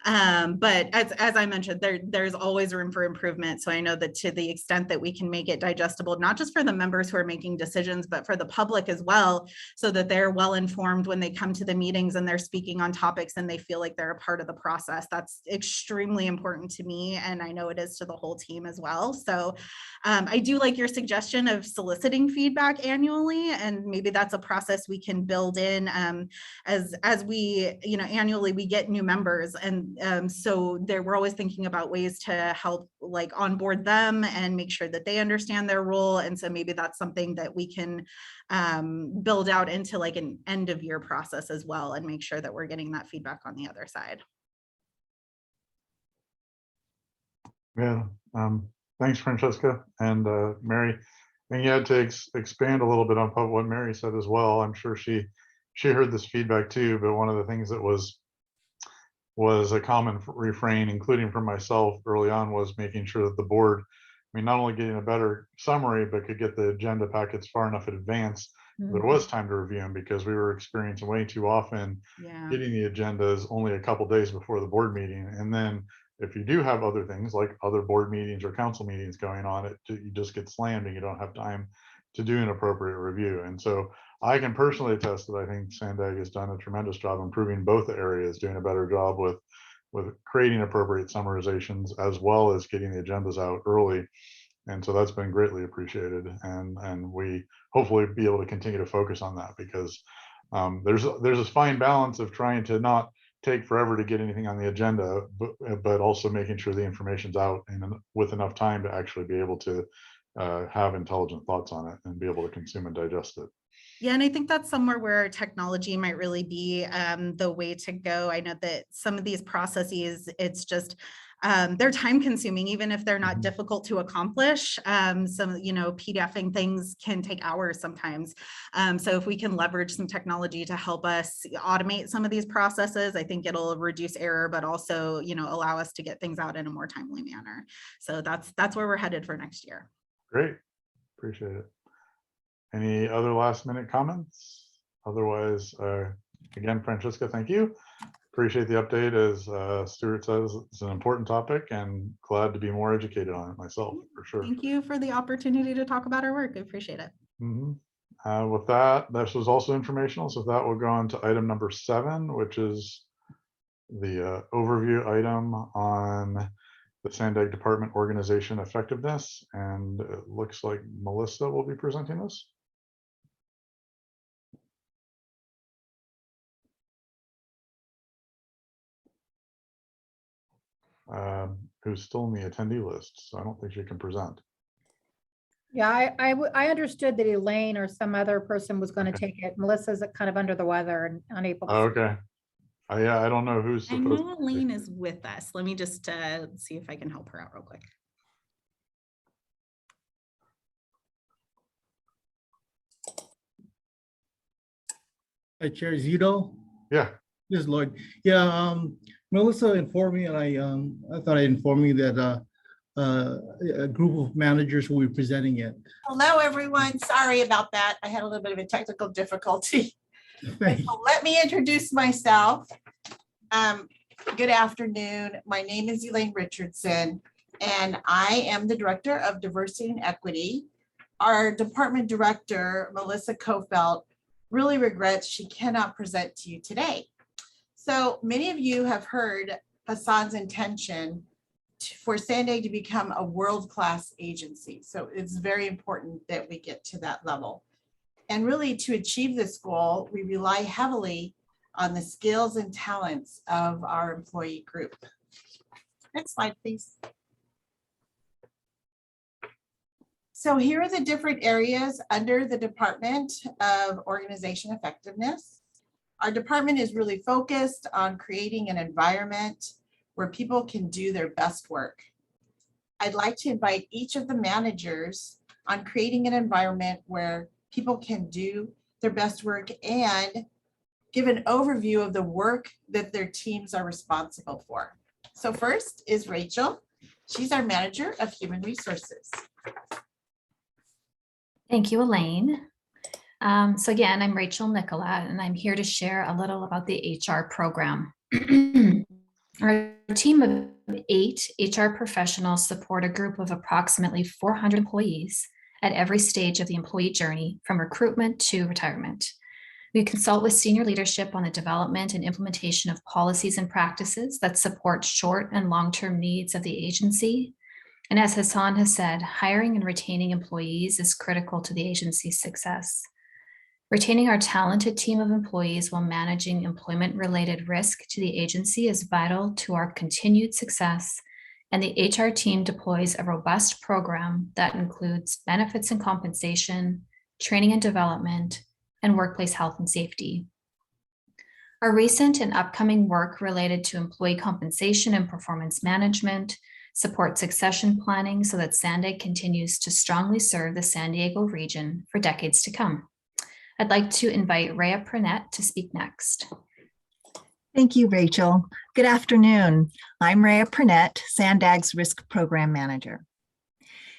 Speaker 2: But as I mentioned, there's always room for improvement. So I know that to the extent that we can make it digestible, not just for the members who are making decisions, but for the public as well, so that they're well informed when they come to the meetings and they're speaking on topics and they feel like they're a part of the process. That's extremely important to me, and I know it is to the whole team as well. So I do like your suggestion of soliciting feedback annually, and maybe that's a process we can build in as we, annually we get new members, and so we're always thinking about ways to help like onboard them and make sure that they understand their role. And so maybe that's something that we can build out into like an end of year process as well, and make sure that we're getting that feedback on the other side.
Speaker 1: Yeah, thanks, Francesca and Mary. And you had to expand a little bit on what Mary said as well. I'm sure she heard this feedback too, but one of the things that was a common refrain, including for myself early on, was making sure that the board, not only getting a better summary, but could get the agenda packets far enough in advance there was time to review them, because we were experiencing way too often getting the agendas only a couple days before the board meeting. And then if you do have other things like other board meetings or council meetings going on, you just get slammed and you don't have time to do an appropriate review. And so I can personally attest that I think SANDAG has done a tremendous job improving both areas, doing a better job with creating appropriate summarizations, as well as getting the agendas out early. And so that's been greatly appreciated. And we hopefully be able to continue to focus on that, because there's this fine balance of trying to not take forever to get anything on the agenda, but also making sure the information's out and with enough time to actually be able to have intelligent thoughts on it and be able to consume and digest it.
Speaker 2: Yeah, and I think that's somewhere where technology might really be the way to go. I know that some of these processes, it's just, they're time consuming, even if they're not
Speaker 1: Mhm.
Speaker 2: difficult to accomplish. Some, PDFing things can take hours sometimes. So if we can leverage some technology to help us automate some of these processes, I think it'll reduce error, but also, allow us to get things out in a more timely manner. So that's where we're headed for next year.
Speaker 1: Great, appreciate it. Any other last minute comments? Otherwise, again, Francesca, thank you. Appreciate the update. As Stuart says, it's an important topic and glad to be more educated on it myself, for sure.
Speaker 2: Thank you for the opportunity to talk about our work. I appreciate it.
Speaker 1: Mhm. With that, this was also informational. So that will go on to item number 7, which is the overview item on the SANDAG department organization effectiveness. And it looks like Melissa will be presenting this. Who's still in the attendee list, so I don't think she can present.
Speaker 5: Yeah, I understood that Elaine or some other person was going to
Speaker 1: Okay.
Speaker 5: take it. Melissa's kind of under the weather and unable to.
Speaker 1: Okay. Yeah, I don't know who's
Speaker 2: I
Speaker 1: supposed
Speaker 2: know
Speaker 1: to.
Speaker 2: Elaine is with us. Let me just see if I can help her out real quick.
Speaker 8: Hi, Chair Zito.
Speaker 1: Yeah.
Speaker 8: This is Lloyd. Yeah, Melissa informed me, and I thought I informed you that a group of managers will be presenting it.
Speaker 9: Hello, everyone. Sorry about that. I had a little bit of a technical difficulty. So let me introduce myself. Good afternoon. My name is Elaine Richardson, and I am the Director of Diversity and Equity. Our department director, Melissa Kofelt, really regrets she cannot present to you today. So many of you have heard Hassan's intention for SANDAG to become a world-class agency. So it's very important that we get to that level. And really, to achieve this goal, we rely heavily on the skills and talents of our employee group. Next slide, please. So here are the different areas under the Department of Organization Effectiveness. Our department is really focused on creating an environment where people can do their best work. I'd like to invite each of the managers on creating an environment where people can do their best work and give an overview of the work that their teams are responsible for. So first is Rachel. She's our manager of human resources.
Speaker 7: Thank you, Elaine. So again, I'm Rachel Nicola, and I'm here to share a little about the HR program. Our team of 8 HR professionals support a group of approximately 400 employees at every stage of the employee journey, from recruitment to retirement. We consult with senior leadership on the development and implementation of policies and practices that support short and long-term needs of the agency. And as Hassan has said, hiring and retaining employees is critical to the agency's success. Retaining our talented team of employees while managing employment-related risk to the agency is vital to our continued success, and the HR team deploys a robust program that includes benefits and compensation, training and development, and workplace health and safety. Our recent and upcoming work related to employee compensation and performance management, support succession planning so that SANDAG continues to strongly serve the San Diego region for decades to come. I'd like to invite Rhea Pranett to speak next.
Speaker 10: Thank you, Rachel. Good afternoon. I'm Rhea Pranett, SANDAG's Risk Program Manager.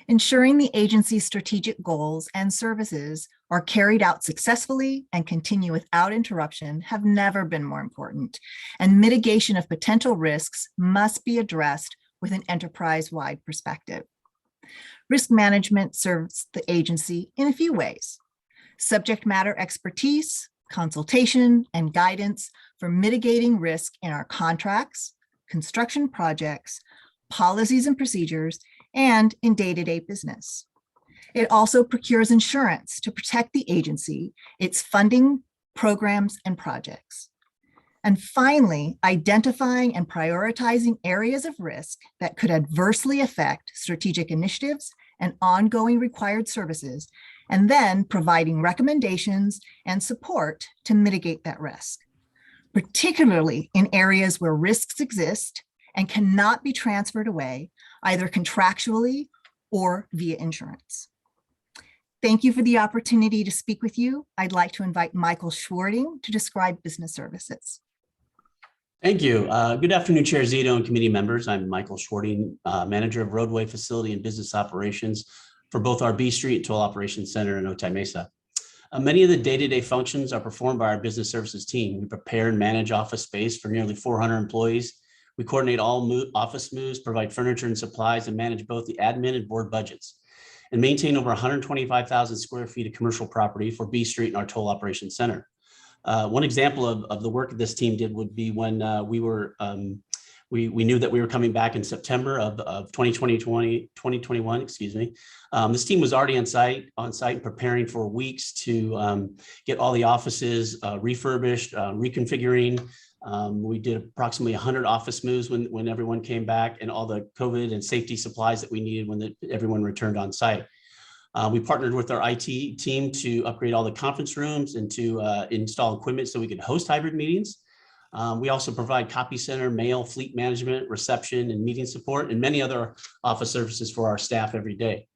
Speaker 10: Ensuring the agency's strategic goals and services are carried out successfully and continue without interruption have never been more important, and mitigation of potential risks must be addressed with an enterprise-wide perspective. Risk management serves the agency in a few ways: subject matter expertise, consultation, and guidance for mitigating risk in our contracts, construction projects, policies and procedures, and in day-to-day business. It also procures insurance to protect the agency, its funding, programs, and projects. And finally, identifying and prioritizing areas of risk that could adversely affect strategic initiatives and ongoing required services, and then providing recommendations and support to mitigate that risk, particularly in areas where risks exist and cannot be transferred away, either contractually or via insurance. Thank you for the opportunity to speak with you. I'd like to invite Michael Schwarting to describe business services.
Speaker 11: Thank you. Good afternoon, Chair Zito and committee members. I'm Michael Schwarting, Manager of Roadway Facility and Business Operations for both our B Street Toll Operations Center in Otay Mesa. Many of the day-to-day functions are performed by our business services team. We prepare and manage office space for nearly 400 employees. We coordinate all office moves, provide furniture and supplies, and manage both the admin and board budgets, and maintain over 125,000 square feet of commercial property for B Street and our Toll Operations Center. One example of the work that this team did would be when we knew that we were coming back in September of 2021, excuse me. This team was already on site and preparing for weeks to get all the offices refurbished, reconfiguring. We did approximately 100 office moves when everyone came back, and all the COVID and safety supplies that we needed when everyone returned on site. We partnered with our IT team to upgrade all the conference rooms and to install equipment so we could host hybrid meetings. We also provide copy center, mail, fleet management, reception, and meeting support, and many other office services for our staff every day.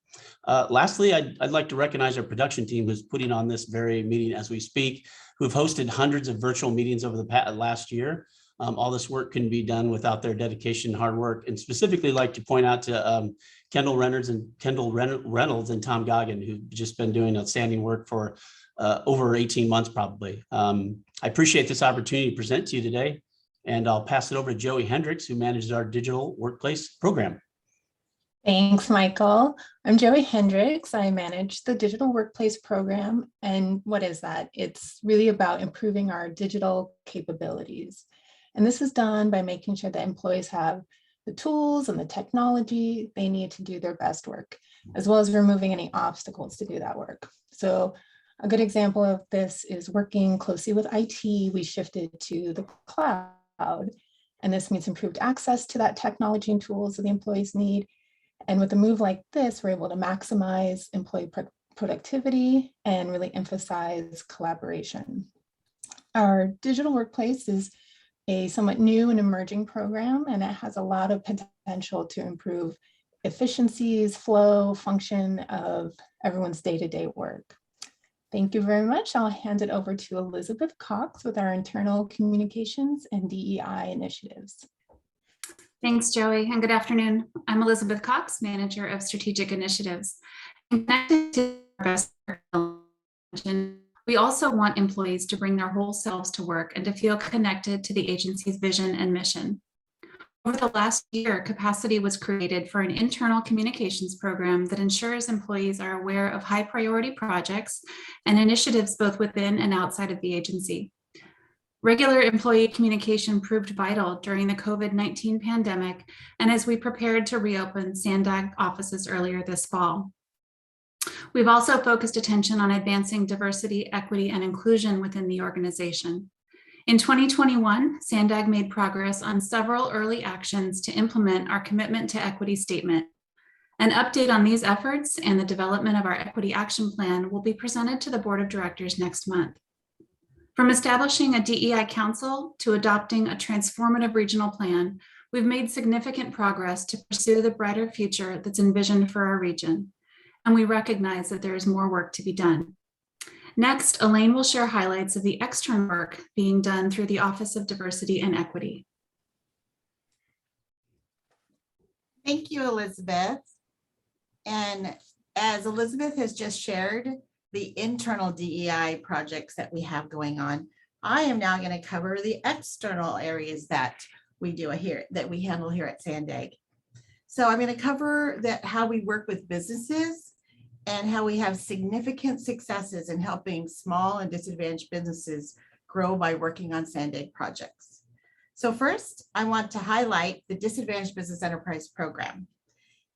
Speaker 11: Lastly, I'd like to recognize our production team who's putting on this very meeting as we speak, who've hosted hundreds of virtual meetings over the last year. All this work couldn't be done without their dedication and hard work, and specifically like to point out to Kendall Reynolds and Tom Goggin, who've just been doing outstanding work for over 18 months probably. I appreciate this opportunity to present to you today, and I'll pass it over to Joey Hendricks, who manages our digital workplace program.
Speaker 12: Thanks, Michael. I'm Joey Hendricks. I manage the digital workplace program. And what is that? It's really about improving our digital capabilities. And this is done by making sure that employees have the tools and the technology they need to do their best work, as well as removing any obstacles to do that work. So a good example of this is working closely with IT. We shifted to the cloud, and this means improved access to that technology and tools that the employees need. And with a move like this, we're able to maximize employee productivity and really emphasize collaboration. Our digital workplace is a somewhat new and emerging program, and it has a lot of potential to improve efficiencies, flow, function of everyone's day-to-day work. Thank you very much. I'll hand it over to Elizabeth Cox with our internal communications and DEI initiatives.
Speaker 7: Thanks, Joey, and good afternoon. I'm Elizabeth Cox, Manager of Strategic Initiatives. Connected to our best we also want employees to bring their whole selves to work and to feel connected to the agency's vision and mission. Over the last year, capacity was created for an internal communications program that ensures employees are aware of high priority projects and initiatives both within and outside of the agency. Regular employee communication proved vital during the COVID-19 pandemic and as we prepared to reopen SANDAG offices earlier this fall. We've also focused attention on advancing diversity, equity, and inclusion within the organization. In 2021, SANDAG made progress on several early actions to implement our commitment to equity statement. An update on these efforts and the development of our equity action plan will be presented to the Board of Directors next month. From establishing a DEI council to adopting a transformative regional plan, we've made significant progress to pursue the brighter future that's envisioned for our region. And we recognize that there is more work to be done. Next, Elaine will share highlights of the external work being done through the Office of Diversity and Equity.
Speaker 9: Thank you, Elizabeth. And as Elizabeth has just shared, the internal DEI projects that we have going on, I am now going to cover the external areas that we do here, that we handle here at SANDAG. So I'm going to cover how we work with businesses and how we have significant successes in helping small and disadvantaged businesses grow by working on SANDAG projects. So first, I want to highlight the Disadvantaged Business Enterprise Program.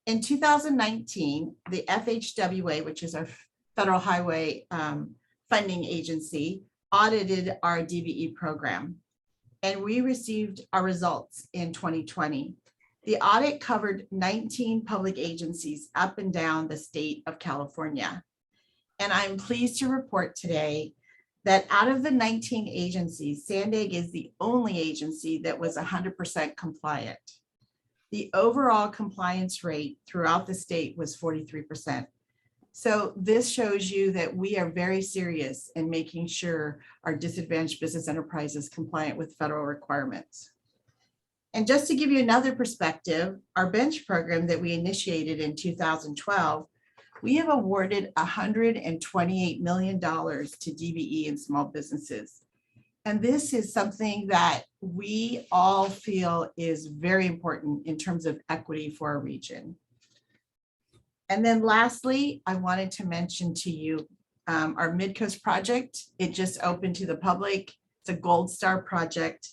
Speaker 9: In 2019, the FHWA, which is our federal highway funding agency, audited our DBE program, and we received our results in 2020. The audit covered 19 public agencies up and down the state of California. And I'm pleased to report today that out of the 19 agencies, SANDAG is the only agency that was 100% compliant. The overall compliance rate throughout the state was 43%. So this shows you that we are very serious in making sure our disadvantaged business enterprise is compliant with federal requirements. And just to give you another perspective, our bench program that we initiated in 2012, we have awarded $128 million to DBE and small businesses. And this is something that we all feel is very important in terms of equity for our region. And then lastly, I wanted to mention to you our Midcoast project. It just opened to the public. It's a Gold Star project.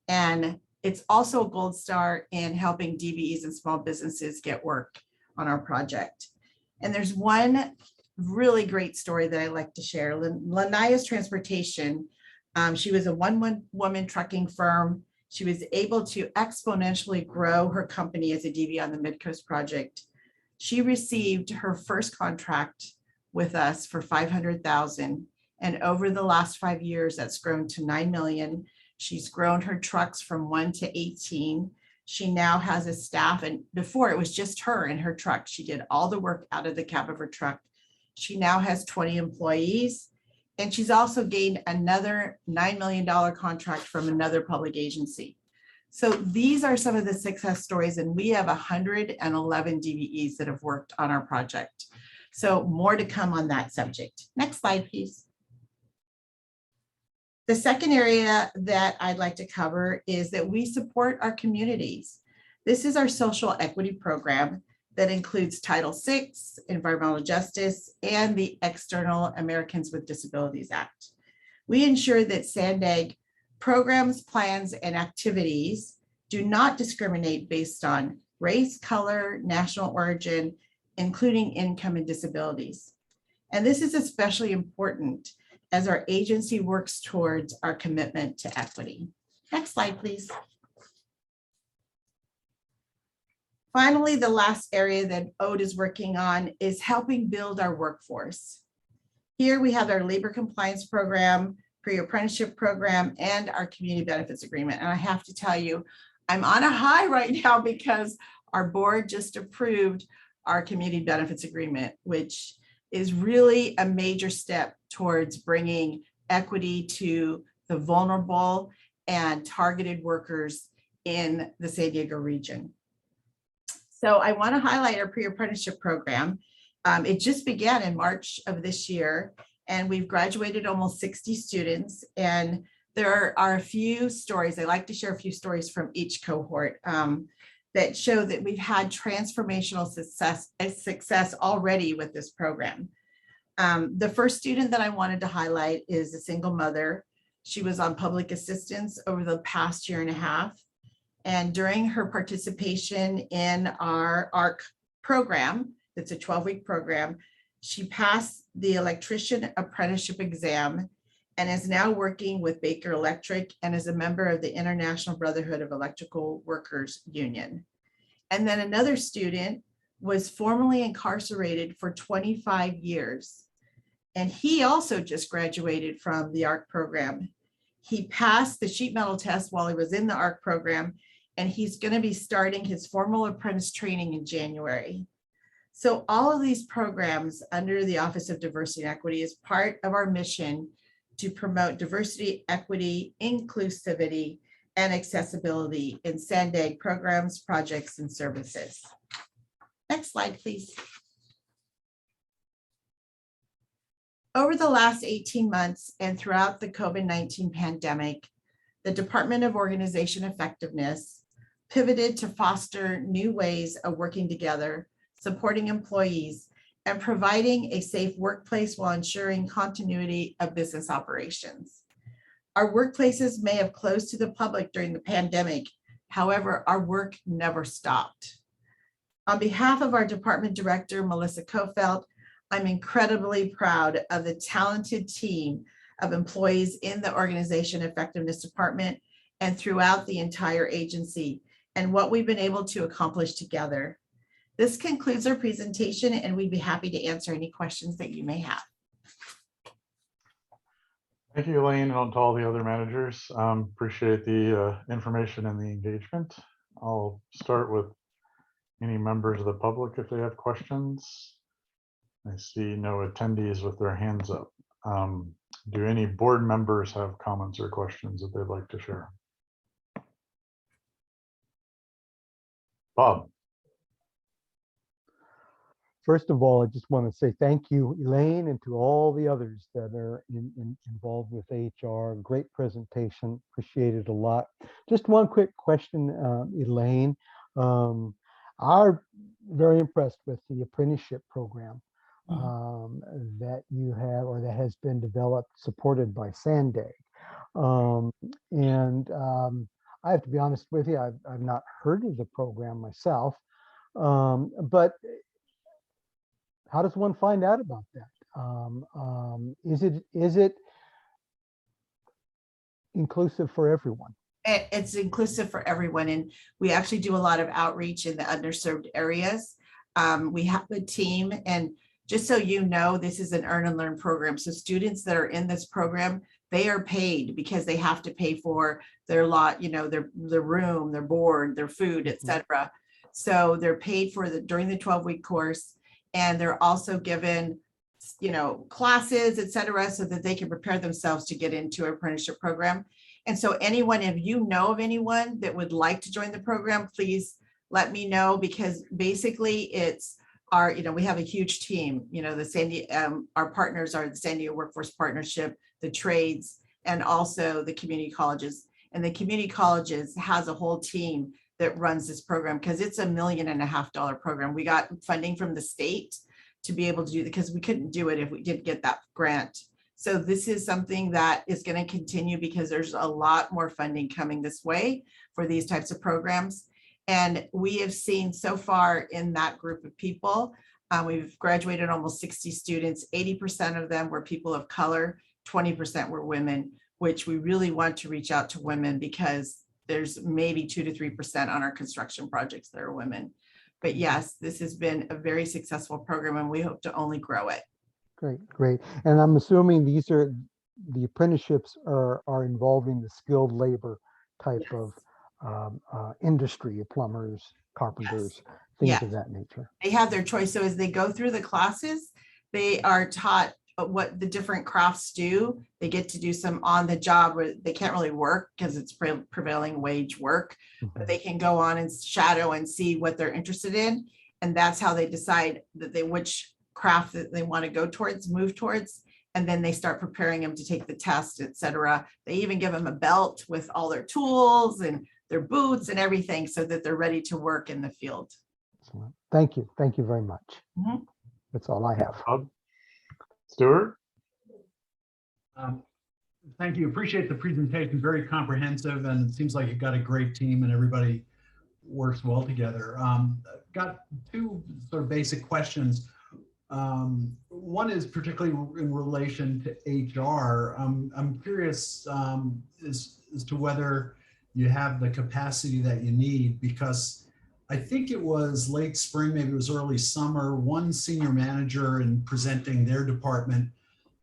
Speaker 9: And it's also a Gold Star in helping DBEs and small businesses get work on our project. And there's one really great story that I like to share. Lania's Transportation, she was a one-woman trucking firm. She was able to exponentially grow her company as a DBE on the Midcoast project. She received her first contract with us for $500,000. And over the last 5 years, that's grown to $9 million. She's grown her trucks from 1 to 18. She now has a staff, and before it was just her and her truck. She did all the work out of the cab of her truck. She now has 20 employees, and she's also gained another $9 million contract from another public agency. So these are some of the success stories, and we have 111 DBEs that have worked on our project. So more to come on that subject. Next slide, please. The second area that I'd like to cover is that we support our communities. This is our social equity program that includes Title VI, environmental justice, and the External Americans with Disabilities Act. We ensure that SANDAG programs, plans, and activities do not discriminate based on race, color, national origin, including income and disabilities. And this is especially important as our agency works towards our commitment to equity. Next slide, please. Finally, the last area that Ode is working on is helping build our workforce. Here we have our labor compliance program, pre-apprenticeship program, and our community benefits agreement. And I have to tell you, I'm on a high right now because our board just approved our community benefits agreement, which is really a major step towards bringing equity to the vulnerable and targeted workers in the San Diego region. So I want to highlight our pre-apprenticeship program. It just began in March of this year, and we've graduated almost 60 students. And there are a few stories. I like to share a few stories from each cohort that show that we've had transformational success already with this program. The first student that I wanted to highlight is a single mother. She was on public assistance over the past 1.5 years. And during her participation in our ARC program, it's a 12-week program, she passed the electrician apprenticeship exam and is now working with Baker Electric and is a member of the International Brotherhood of Electrical Workers Union. And then another student was formerly incarcerated for 25 years. And he also just graduated from the ARC program. He passed the sheet metal test while he was in the ARC program, and he's going to be starting his formal apprentice training in January. So all of these programs under the Office of Diversity and Equity is part of our mission to promote diversity, equity, inclusivity, and accessibility in SANDAG programs, projects, and services. Next slide, please. Over the last 18 months and throughout the COVID-19 pandemic, the Department of Organization Effectiveness pivoted to foster new ways of working together, supporting employees, and providing a safe workplace while ensuring continuity of business operations. Our workplaces may have closed to the public during the pandemic. However, our work never stopped. On behalf of our department director, Melissa Kofeld, I'm incredibly proud of the talented team of employees in the Organization Effectiveness Department and throughout the entire agency, and what we've been able to accomplish together. This concludes our presentation, and we'd be happy to answer any questions that you may have.
Speaker 1: Thank you, Elaine, and to all the other managers. Appreciate the information and the engagement. I'll start with any members of the public if they have questions. I see no attendees with their hands up. Do any board members have comments or questions that they'd like to share? Bob.
Speaker 4: First of all, I just want to say thank you, Elaine, and to all the others that are involved with HR. Great presentation, appreciate it a lot. Just one quick question, Elaine. Are very impressed with the apprenticeship program that you have, or that has been developed, supported by SANDAG. I have to be honest with you, I've not heard of the program myself, but how does one find out about that? Is it inclusive for everyone?
Speaker 9: It's inclusive for everyone, and we actually do a lot of outreach in the underserved areas. We have a team, and just so you know, this is an earn and learn program. So students that are in this program, they are paid because they have to pay for their lot, their room, their board, their food, etc. So they're paid for during the 12-week course, and they're also given, classes, etc., so that they can prepare themselves to get into an apprenticeship program. And so anyone, if you know of anyone that would like to join the program, please let me know, because basically it's we have a huge team, our partners are the San Diego Workforce Partnership, the trades, and also the community colleges. And the community colleges has a whole team that runs this program, because it's $1.5 million program. We got funding from the state to be able to do it, because we couldn't do it if we didn't get that grant. So this is something that is going to continue, because there's a lot more funding coming this way for these types of programs. And we have seen so far in that group of people, we've graduated almost 60 students. 80% of them were people of color, 20% were women, which we really want to reach out to women, because there's maybe 2 to 3% on our construction projects that are women. But yes, this has been a very successful program, and we hope to only grow it.
Speaker 4: Great. And I'm assuming these are the apprenticeships are involving the skilled labor type of industry, plumbers, carpenters, things of that nature.
Speaker 9: They have their choice. So as they go through the classes, they are taught what the different crafts do. They get to do some on the job where they can't really work because it's prevailing wage work, but they can go on and shadow and see what they're interested in. And that's how they decide which craft that they want to go towards, move towards. And then they start preparing them to take the test, etc. They even give them a belt with all their tools and their boots and everything, so that they're ready to work in the field.
Speaker 4: Excellent. Thank you very much. That's all I have.
Speaker 1: Stuart.
Speaker 6: Thank you. Appreciate the presentation. Very comprehensive, and it seems like you've got a great team and everybody works well together. Got two sort of basic questions. One is particularly in relation to HR. I'm curious as to whether you have the capacity that you need, because I think it was late spring, maybe it was early summer, one senior manager in presenting their department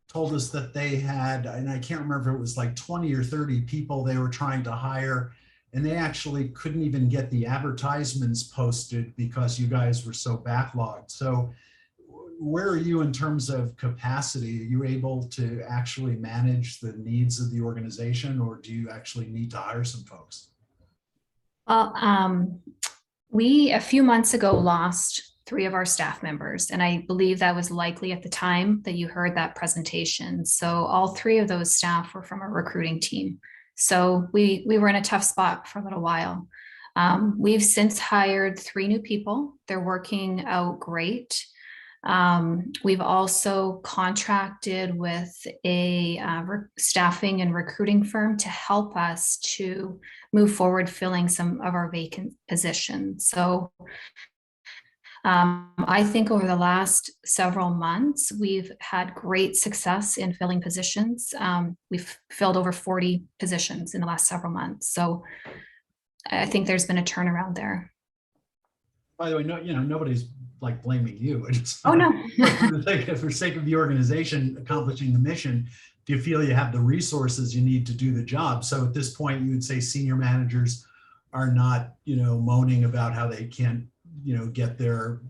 Speaker 6: told us that they had, and I can't remember if it was like 20 or 30 people they were trying to hire, and they actually couldn't even get the advertisements posted because you guys were so backlogged. So where are you in terms of capacity? Are you able to actually manage the needs of the organization, or do you actually need to hire some folks?
Speaker 7: Well, we a few months ago lost 3 of our staff members, and I believe that was likely at the time that you heard that presentation. So all 3 of those staff were from our recruiting team. So we were in a tough spot for a little while. We've since hired 3 new people. They're working out great. We've also contracted with a staffing and recruiting firm to help us to move forward filling some of our vacant positions. So I think over the last several months, we've had great success in filling positions. We've filled over 40 positions in the last several months. So I think there's been a turnaround there.
Speaker 6: By the way, no, nobody's like blaming you. I just,
Speaker 7: Oh, no.
Speaker 6: for sake of the organization accomplishing the mission, do you feel you have the resources you need to do the job? So at this point, you would say senior managers are not, moaning about how they can't, get their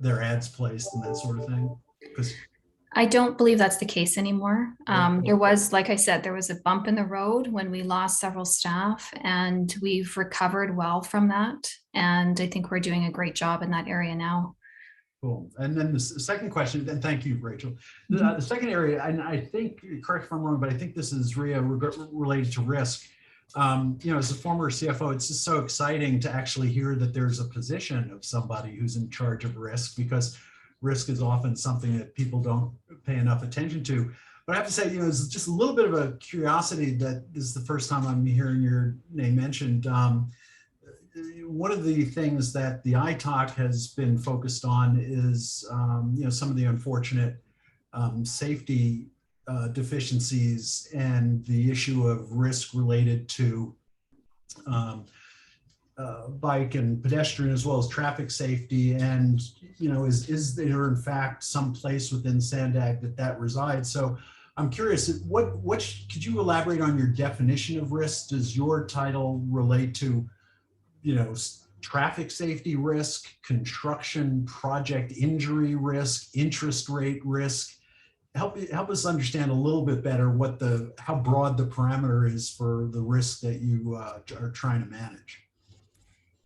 Speaker 6: ads placed and that sort of thing? Because
Speaker 7: I don't believe that's the case anymore. There was, like I said, there was a bump in the road when we lost several staff, and we've recovered well from that. And I think we're doing a great job in that area now.
Speaker 6: cool. And then the second question, and thank you, Rachel. The second area, and I think, correct if I'm wrong, but I think this is related to risk. As a former CFO, it's just so exciting to actually hear that there's a position of somebody who's in charge of risk, because risk is often something that people don't pay enough attention to. But I have to say, it's just a little bit of a curiosity that this is the first time I'm hearing your name mentioned. One of the things that the ITOC has been focused on is, some of the unfortunate safety deficiencies and the issue of risk related to bike and pedestrian as well as traffic safety. And, is there in fact some place within SANDAG that resides? So I'm curious, could you elaborate on your definition of risk? Does your title relate to, traffic safety risk, construction project injury risk, interest rate risk? Help us understand a little bit better how broad the parameter is for the risk that you are trying to manage.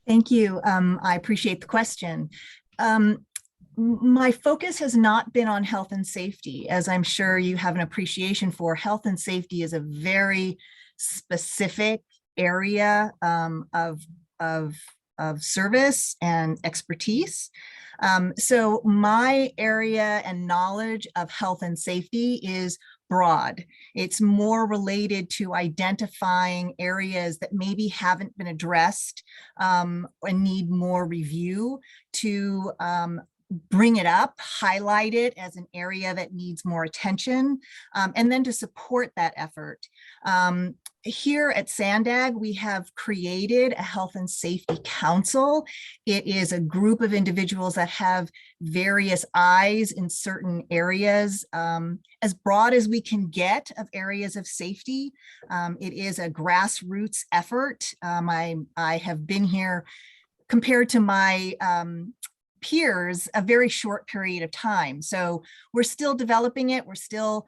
Speaker 10: Thank you. I appreciate the question. My focus has not been on health and safety. As I'm sure you have an appreciation for, health and safety is a very specific area of service and expertise. So my area and knowledge of health and safety is broad. It's more related to identifying areas that maybe haven't been addressed and need more review, to bring it up, highlight it as an area that needs more attention, and then to support that effort. Here at SANDAG, we have created a health and safety council. It is a group of individuals that have various eyes in certain areas, as broad as we can get of areas of safety. It is a grassroots effort. I have been here, compared to my peers, a very short period of time. So we're still developing it. We're still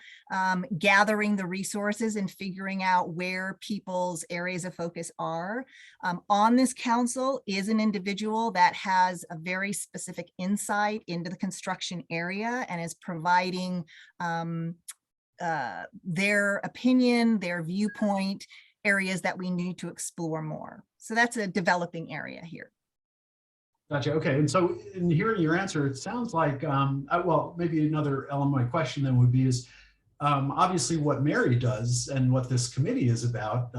Speaker 10: gathering the resources and figuring out where people's areas of focus are. On this council is an individual that has a very specific insight into the construction area and is providing their opinion, their viewpoint, areas that we need to explore more. So that's a developing area here.
Speaker 6: Gotcha. Okay. And so in hearing your answer, it sounds like, well, maybe another element of my question then would be is, obviously what Mary does and what this committee is about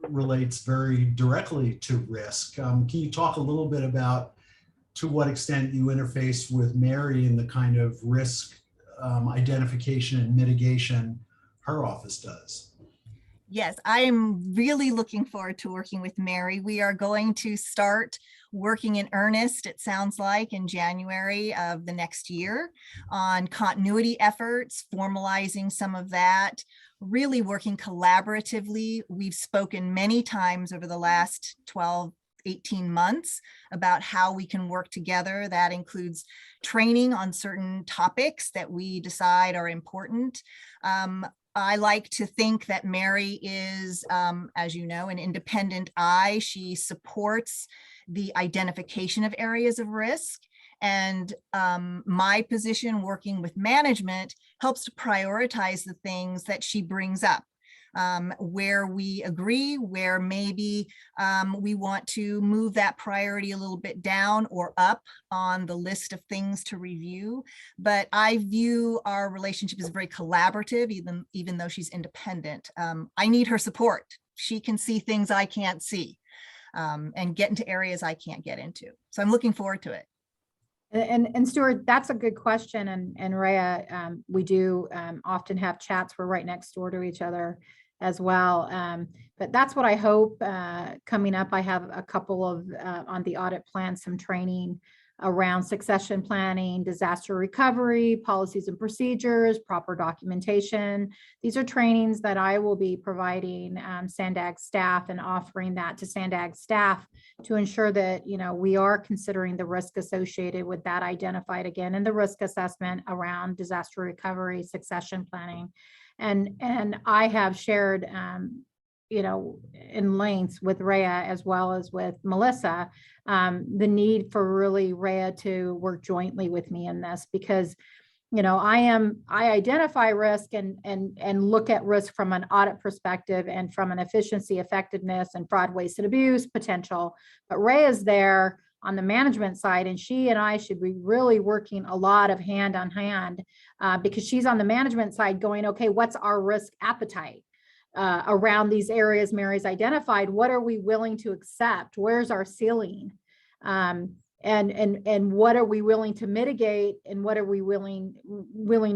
Speaker 6: relates very directly to risk. Can you talk a little bit about to what extent you interface with Mary in the kind of risk identification and mitigation her office does?
Speaker 10: Yes, I am really looking forward to working with Mary. We are going to start working in earnest, it sounds like, in January of the next year on continuity efforts, formalizing some of that, really working collaboratively. We've spoken many times over the last 12, 18 months about how we can work together. That includes training on certain topics that we decide are important. I like to think that Mary is, as you know, an independent eye. She supports the identification of areas of risk. And my position working with management helps to prioritize the things that she brings up, where we agree, where maybe we want to move that priority a little bit down or up on the list of things to review. But I view our relationship as very collaborative, even though she's independent. I need her support. She can see things I can't see, and get into areas I can't get into. So I'm looking forward to it.
Speaker 5: And Stuart, that's a good question. And Rhea, we do often have chats. We're right next door to each other as well. But that's what I hope coming up. I have a couple of on the audit plan, some training around succession planning, disaster recovery, policies and procedures, proper documentation. These are trainings that I will be providing SANDAG staff and offering that to SANDAG staff to ensure that, you know, we are considering the risk associated with that identified again in the risk assessment around disaster recovery, succession planning. And I have shared, you know, in lengths with Rhea as well as with Melissa, the need for really Rhea to work jointly with me in this, because, you know, I identify risk and look at risk from an audit perspective and from an efficiency, effectiveness, and fraud, waste, and abuse potential. But Rhea is there on the management side, and she and I should be really working a lot of hand on hand because she's on the management side going, okay, what's our risk appetite around these areas Mary's identified? What are we willing to accept? Where's our ceiling? And what are we willing to mitigate, and what are we willing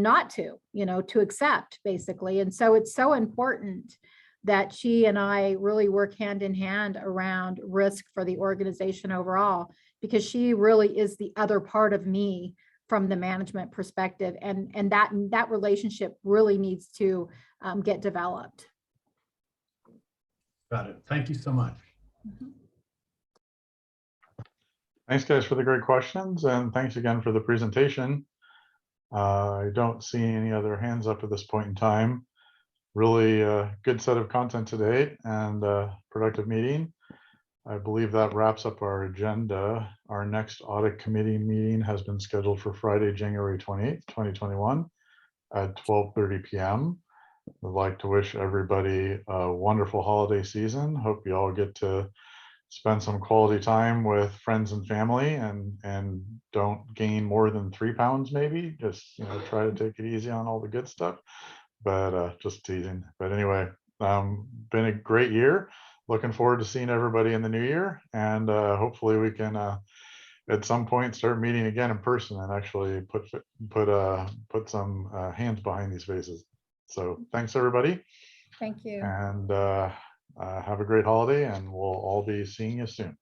Speaker 5: not to, you know, to accept, basically. And so it's so important that she and I really work hand in hand around risk for the organization overall, because she really is the other part of me from the management perspective. And that relationship really needs to get developed.
Speaker 6: Got it. Thank you so much.
Speaker 1: Thanks, guys, for the great questions, and thanks again for the presentation. I don't see any other hands up at this point in time. Really good set of content today and productive meeting. I believe that wraps up our agenda. Our next audit committee meeting has been scheduled for Friday, January 28th, 2021 at 12:30 p.m. I'd like to wish everybody a wonderful holiday season. Hope you all get to spend some quality time with friends and family, and don't gain more than 3 pounds maybe. Just, you know, try to take it easy on all the good stuff. But just teasing. But anyway, been a great year. Looking forward to seeing everybody in the new year, and hopefully we can at some point start meeting again in person and actually put some hands behind these faces. So thanks, everybody,
Speaker 5: Thank you.
Speaker 1: and have a great holiday, and we'll all be seeing you soon.